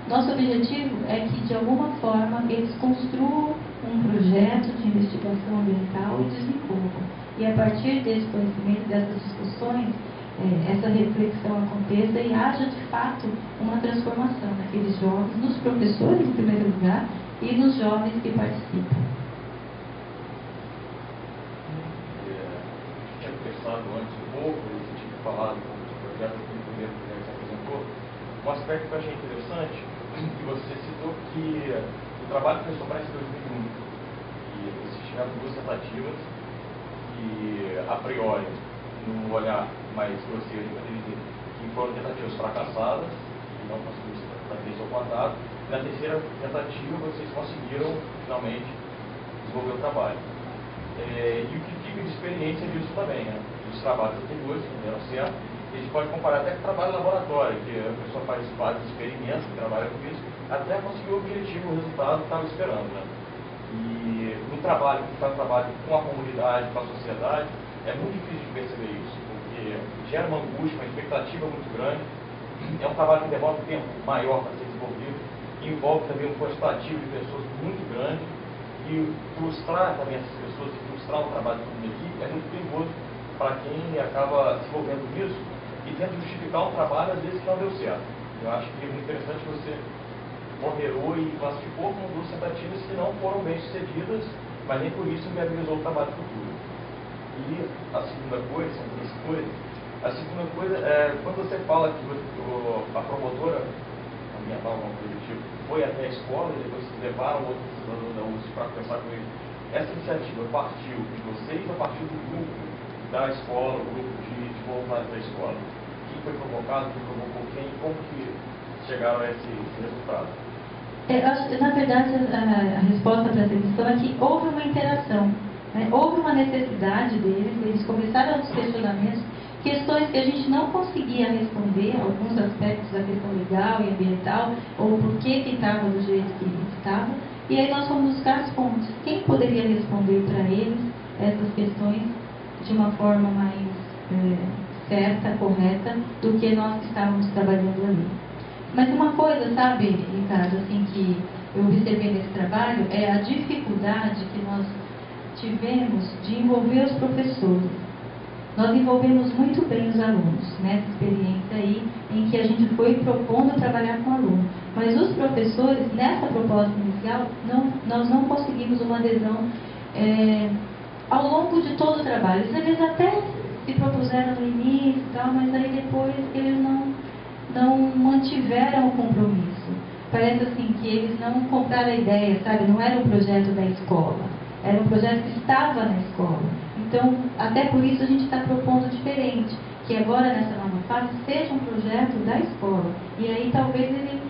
Nosso objetivo é que, de alguma forma, eles construam um projeto de investigação ambiental e desenvolvam. E a partir desse conhecimento, dessas discussões, essa reflexão aconteça e haja, de fato, uma transformação naqueles jovens, nos professores, em primeiro lugar, e nos jovens que participam. Eu tinha pensado antes um pouco, você tinha falado um pouco do projeto que o primeiro que você apresentou. Um aspecto que eu achei interessante, que você citou que o trabalho começou mais em 2001, e vocês tiveram duas tentativas, e que, a priori, no olhar mais grosseiro, que foram tentativas fracassadas, e não conseguiram estabelecer o contato. Na terceira tentativa, vocês conseguiram, finalmente, desenvolver o trabalho. E o que fica de experiência disso também, né? Os trabalhos anteriores, que não deram certo, a gente pode comparar até com o trabalho laboratório, que a pessoa faz vários experimentos, trabalha com isso, até conseguir o objetivo, o resultado que estava esperando, né? E no trabalho, que faz trabalho com a comunidade, com a sociedade, é muito difícil de perceber isso, porque gera uma angústia, uma expectativa muito grande, é um trabalho que demora um tempo maior para ser desenvolvido, envolve também um quantitativo de pessoas muito grande, e frustrar também essas pessoas, frustrar o trabalho de uma equipe é muito perigoso para quem acaba se envolvendo nisso e tenta justificar um trabalho, às vezes, que não deu certo. Eu acho que é muito interessante que você moderou e classificou como duas tentativas que não foram bem sucedidas, mas nem por isso viabilizou o trabalho futuro. E a segunda coisa, são três coisas. A segunda coisa é quando você fala que a promotora ambiental, como objetivo, foi até a escola e depois levaram outros cidadãos da USP para conversar com ele. Essa iniciativa partiu de vocês ou partiu do grupo da escola, o grupo de voluntários da escola? Quem foi provocado, quem provocou quem, como que chegaram a esse resultado? Na verdade, a resposta para essa questão é que houve uma interação, né? Houve uma necessidade deles, eles começaram os questionamentos, questões que a gente não conseguia responder, alguns aspectos da questão legal e ambiental, ou por que estava do jeito que estava, e aí nós fomos buscar as fontes. Quem poderia responder para eles essas questões de uma forma mais certa, correta, do que nós estávamos trabalhando ali. Mas uma coisa, sabe, Ricardo, assim, que eu observei nesse trabalho é a dificuldade que nós tivemos de envolver os professores. Nós envolvemos muito bem os alunos nessa experiência aí, em que a gente foi propondo trabalhar com o aluno. Mas os professores, nessa proposta inicial, nós não conseguimos uma adesão ao longo de todo o trabalho. Eles até se propuseram no início e tal, mas aí depois eles não mantiveram o compromisso. Parece assim que eles não compraram a ideia, sabe? Não era um projeto da escola, era um projeto que estava na escola. Então, até por isso a gente está propondo diferente, que agora nessa nova fase seja um projeto da escola. E aí talvez ele,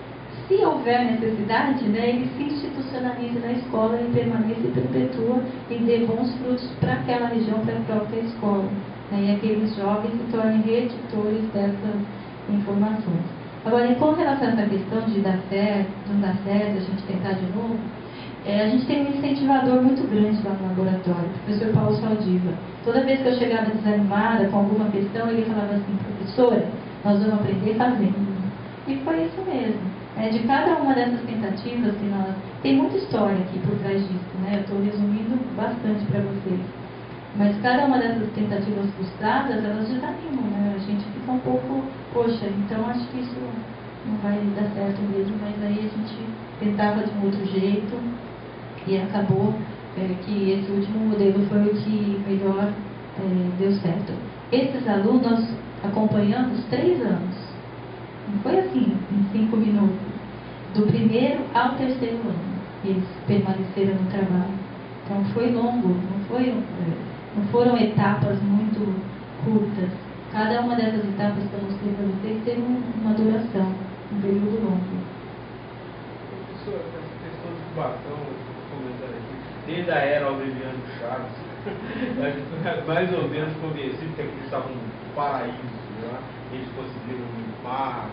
se houver necessidade, né, ele se institucionalize na escola e permaneça e perpetua e dê bons frutos para aquela região, para a própria escola. Né, e aqueles jovens se tornem reeditores dessas informações. Agora, com relação a essa questão de dar certo, não dar certo, a gente tentar de novo, a gente tem um incentivador muito grande lá no laboratório, o professor Paulo Saldiva. Toda vez que eu chegava desanimada com alguma questão, ele falava assim: professora, nós vamos aprender fazendo. E foi isso mesmo. De cada uma dessas tentativas que nós... Tem muita história aqui por trás disso, né? Eu estou resumindo bastante para vocês. Mas cada uma dessas tentativas frustradas, elas desanimam, né? A gente fica um pouco, poxa, então acho que isso não vai dar certo mesmo, mas aí a gente tentava de um outro jeito e acabou que esse último modelo foi o que melhor deu certo. Esses alunos nós acompanhamos 3 anos, não foi assim, em 5 minutos, do primeiro ao 3º ano, eles permaneceram no trabalho. Então foi longo, não foram etapas muito curtas. Cada uma dessas etapas que eu mostrei para vocês teve uma duração, um período longo. Professor, essa questão de Cubatão, comentando aqui, desde a era Aureliano Chaves, a gente mais ou menos convencido que aqui estava um paraíso, né? Eles conseguiram limpar,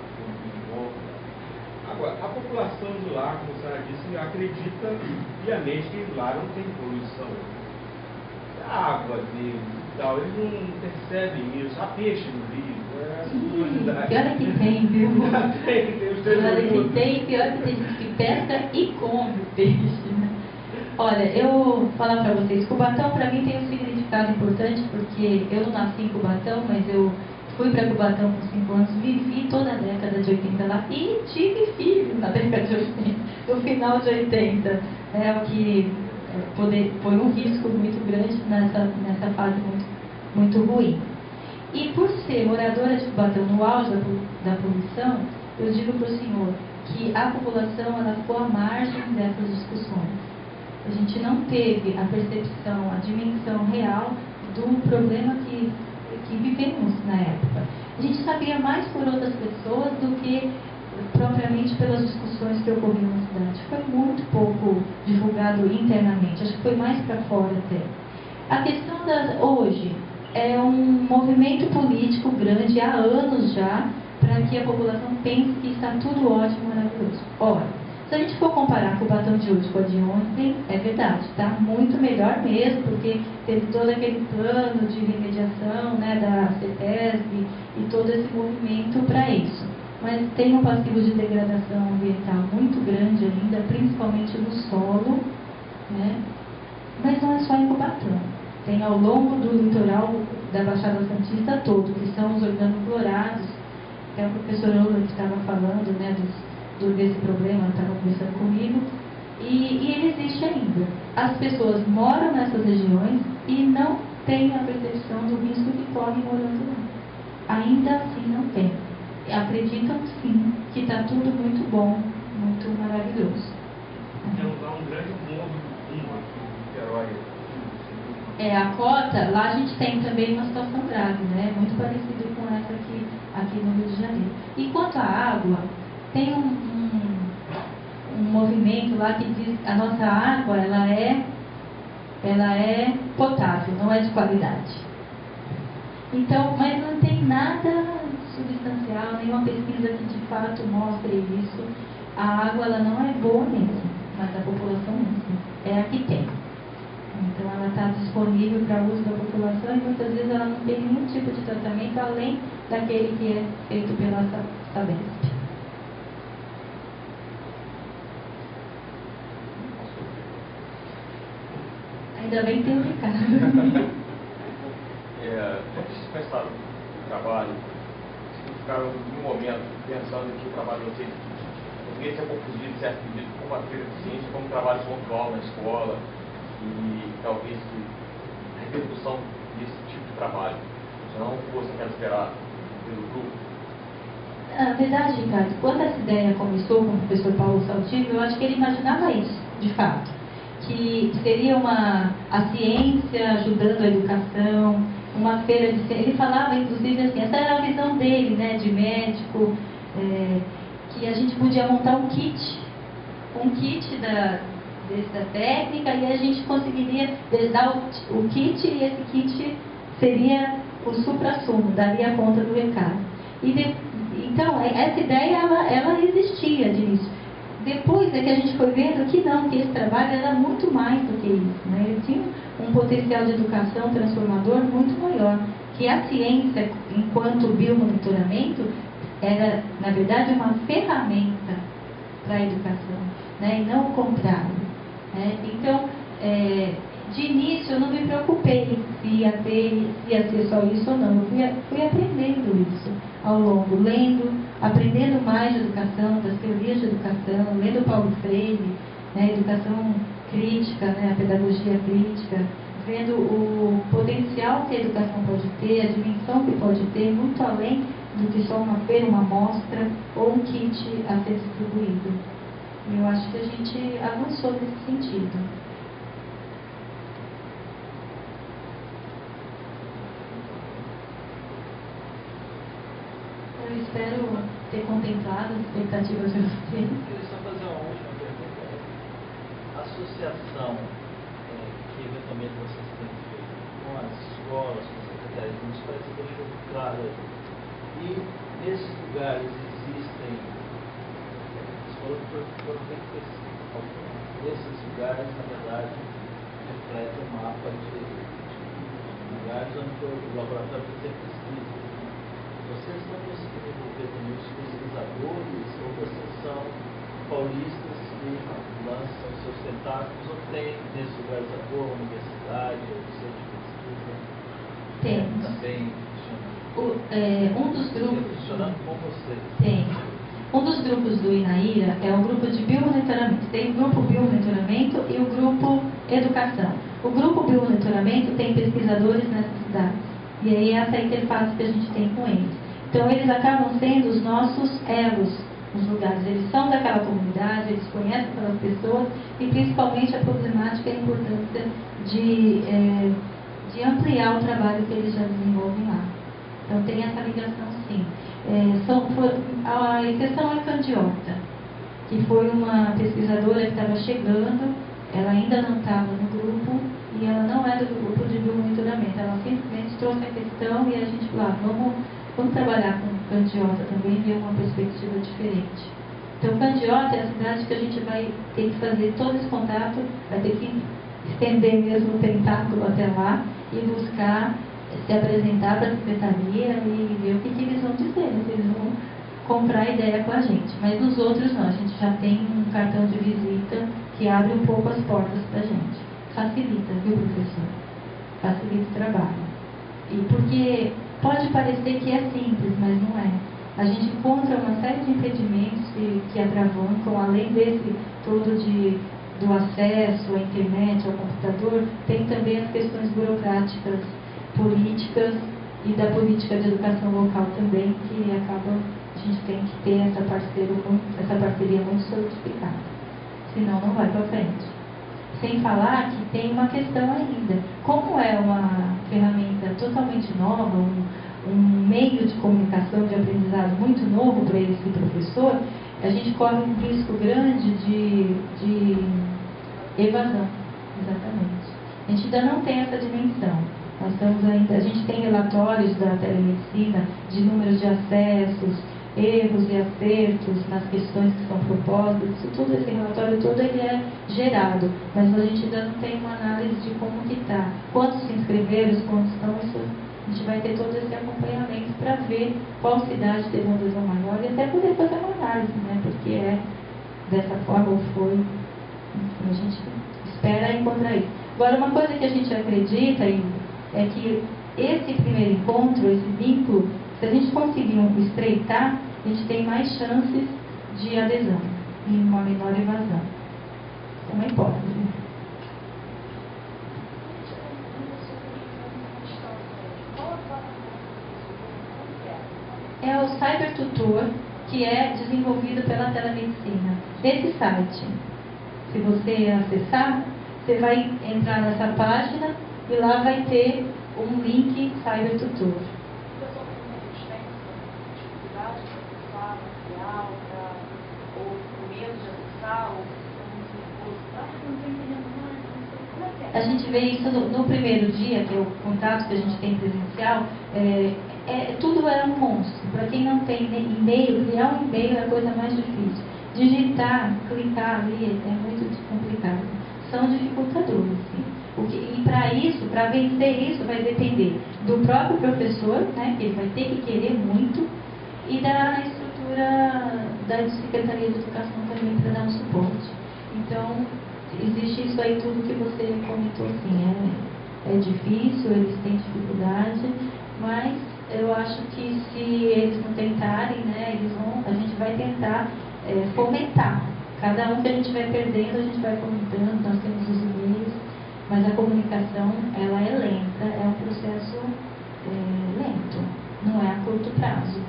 agora, a população de lá, como a senhora disse, acredita piamente que lá não tem poluição. A água deles e tal, eles não percebem isso. Há peixe no rio. Pior é que tem, viu? Tem os pior é que tem, pior é que tem gente que pesca e come o peixe, né? Olha, eu vou falar para vocês, Cubatão para mim tem um significado importante, porque eu não nasci em Cubatão, mas eu fui para Cubatão com 5 anos, vivi toda a década de 80 lá e tive filhos na década de 80, no final de 80, o que foi um risco muito grande nessa fase muito ruim. E por ser moradora de Cubatão no auge da poluição, eu digo para o senhor que a população ela ficou à margem dessas discussões. A gente não teve a percepção, a dimensão real do problema que vivemos na época. A gente sabia mais por outras pessoas do que propriamente pelas discussões que ocorriam na cidade. Foi muito pouco divulgado internamente, acho que foi mais para fora até. A questão hoje é um movimento político grande há anos já para que a população pense que está tudo ótimo, maravilhoso. Ora, se a gente for comparar com o batom de hoje com a de ontem, é verdade, está muito melhor mesmo, porque teve todo aquele plano de remediação, né, da CETESB e todo esse movimento para isso. Mas tem um passivo de degradação ambiental muito grande ainda, principalmente no solo, né? Mas não é só em Cubatão. Tem ao longo do litoral da Baixada Santista todo, que são os organoclorados, que é a professora Lula que estava falando, né, desse problema, estava conversando comigo, e ele existe ainda. As pessoas moram nessas regiões e não têm a percepção do risco que correm morando lá. Ainda assim não tem. Acreditam sim que está tudo muito bom, muito maravilhoso. Temos lá um grande mundo aqui em Niterói. A cota, lá a gente tem também uma situação grave, né? Muito parecido com essa aqui no Rio de Janeiro. E quanto à água, tem um movimento lá que diz que a nossa água ela é potável, não é de qualidade. Então, mas não tem nada substancial, nenhuma pesquisa que de fato mostre isso. A água ela não é boa mesmo, mas a população mesmo é a que tem. Então ela está disponível para uso da população e muitas vezes ela não tem nenhum tipo de tratamento além daquele que é feito pela Sabesp. Ainda bem que tem um recado. Quando vocês começaram o trabalho, vocês ficaram em um momento pensando que o trabalho de vocês poderia ser confundido, certo, com uma feira de ciência, como trabalho pontual na escola, e talvez que a repercussão desse tipo de trabalho não fosse aquela esperada pelo grupo? Na verdade, Ricardo, quando essa ideia começou com o professor Paulo Saltivo, eu acho que ele imaginava isso, de fato, que seria a ciência ajudando a educação, uma feira de ciência. Ele falava, inclusive, assim, essa era a visão dele, né, de médico, que a gente podia montar um kit da técnica, e a gente conseguiria dar o kit, e esse kit seria o supra-sumo, daria conta do recado. Então, essa ideia, ela existia de início. Depois é que a gente foi vendo que não, que esse trabalho era muito mais do que isso, né? Ele tinha um potencial de educação transformador muito maior, que a ciência, enquanto biomonitoramento, era, na verdade, uma ferramenta para a educação, né? E não o contrário. Então, de início eu não me preocupei se ia ser só isso ou não. Eu fui aprendendo isso ao longo, lendo, aprendendo mais de educação, das teorias de educação, lendo Paulo Freire, né, educação crítica, né, a pedagogia crítica, vendo o potencial que a educação pode ter, a dimensão que pode ter, muito além do que só uma feira, uma amostra ou um kit a ser distribuído. Eu acho que a gente avançou nesse sentido. Eu espero ter contemplado as expectativas de vocês. Eu queria só fazer uma última pergunta. A associação que eventualmente vocês têm feito com as escolas, com as secretarias municipais, você deixou claro aí. E nesses lugares existem nesses lugares, na verdade, reflete um mapa de lugares onde o laboratório precisa ter pesquisa. Vocês estão conseguindo envolver também os pesquisadores, ou vocês são paulistas que lançam seus tentáculos, ou tem nesses lugares a boa universidade, ou centro de pesquisa? Temos. Também um dos grupos. Funcionando com vocês. Tem. Um dos grupos do INAIRA é o grupo de biomonitoramento. Tem o grupo biomonitoramento e o grupo educação. O grupo biomonitoramento tem pesquisadores nessas cidades. E aí essa é a interface que a gente tem com eles. Então eles acabam sendo os nossos elos nos lugares. Eles são daquela comunidade, eles conhecem aquelas pessoas e principalmente a problemática e a importância de ampliar o trabalho que eles já desenvolvem lá. Então tem essa ligação sim. A exceção é Candiota, que foi uma pesquisadora que estava chegando, ela ainda não estava no grupo e ela não é do grupo de biomonitoramento. Ela simplesmente trouxe a questão e a gente falou, vamos trabalhar com Candiota também e ver uma perspectiva diferente. Então Candiota é a cidade que a gente vai ter que fazer todo esse contato, vai ter que estender mesmo o tentáculo até lá e buscar se apresentar para a secretaria e ver o que eles vão dizer, se eles vão comprar a ideia com a gente. Mas nos outros não, a gente já tem um cartão de visita que abre um pouco as portas para a gente. Facilita, viu, professor? Facilita o trabalho. E porque pode parecer que é simples, mas não é. A gente encontra uma série de impedimentos que atravancam, além desse todo do acesso à internet, ao computador, tem também as questões burocráticas, políticas e da política de educação local também, que a gente tem que ter essa parceria muito solidificada. Senão não vai para frente. Sem falar que tem uma questão ainda. Como é uma ferramenta totalmente nova, um meio de comunicação, de aprendizado muito novo para esse professor, a gente corre um risco grande de evasão. Exatamente. A gente ainda não tem essa dimensão. A gente tem relatórios da telemedicina de números de acessos, erros e acertos nas questões que são propostas. Tudo esse relatório todo ele é gerado, mas a gente ainda não tem uma análise de como que está. Quantos se inscreveram, quantos não, isso a gente vai ter todo esse acompanhamento para ver qual cidade teve uma adesão maior e até poder fazer uma análise, né? Porque é dessa forma ou foi. Enfim, a gente espera encontrar isso. Agora, uma coisa que a gente acredita é que esse primeiro encontro, esse vínculo, se a gente conseguir estreitar, a gente tem mais chances de adesão e uma menor evasão. É uma hipótese. É o Cybertutor, que é desenvolvido pela telemedicina. Desse site, se você acessar, você vai entrar nessa página e lá vai ter um link Cybertutor. A gente vê isso no primeiro dia, que é o contato que a gente tem presencial, tudo é um monstro. Para quem não tem e-mail, criar um e-mail é a coisa mais difícil. Digitar, clicar ali é muito complicado. São dificultadores, sim. E para isso, para vencer isso, vai depender do próprio professor, né, que ele vai ter que querer muito, e da estrutura da Secretaria de Educação também para dar um suporte. Então, existe isso aí tudo que você comentou, assim, é difícil, eles têm dificuldade, mas eu acho que se eles não tentarem, né, a gente vai tentar fomentar. Cada um que a gente vai perdendo, a gente vai fomentando, nós temos os e-mails, mas a comunicação, ela é lenta, é um processo lento, não é a curto prazo.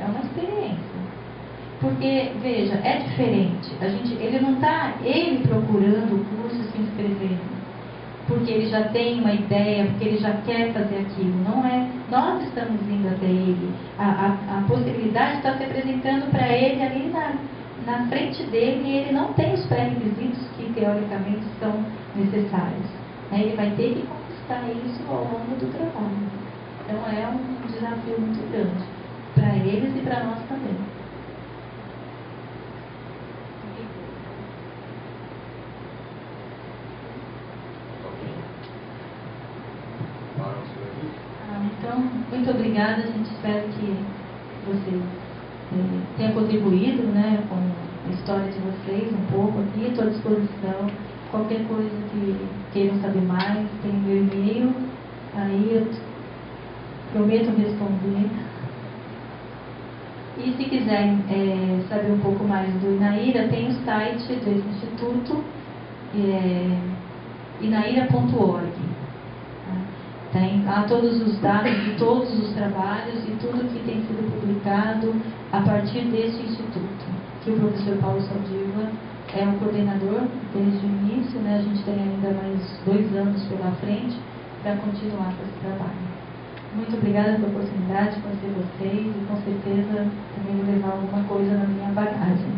É uma experiência. Porque, veja, é diferente. Ele não está procurando o curso, se inscrevendo, porque ele já tem uma ideia, porque ele já quer fazer aquilo. Não é. Nós estamos indo até ele. A possibilidade está se apresentando para ele ali na frente dele, e ele não tem os pré-requisitos que, teoricamente, são necessários. Ele vai ter que conquistar isso ao longo do trabalho. Então, é um desafio muito grande para eles e para nós também. Então, muito obrigada. A gente espera que vocês tenham contribuído, né, com a história de vocês um pouco aqui. Estou à disposição. Qualquer coisa que queiram saber mais, tem meu e-mail. Aí eu prometo responder. E se quiserem saber um pouco mais do Inaíra, tem o site desse instituto, inaira.org. Tem lá todos os dados de todos os trabalhos e tudo que tem sido publicado a partir desse instituto, que o professor Paulo Saldiva é o coordenador desde o início, né? A gente tem ainda mais 2 anos pela frente para continuar com esse trabalho. Muito obrigada pela oportunidade de conhecer vocês e com certeza também vou levar alguma coisa na minha bagagem.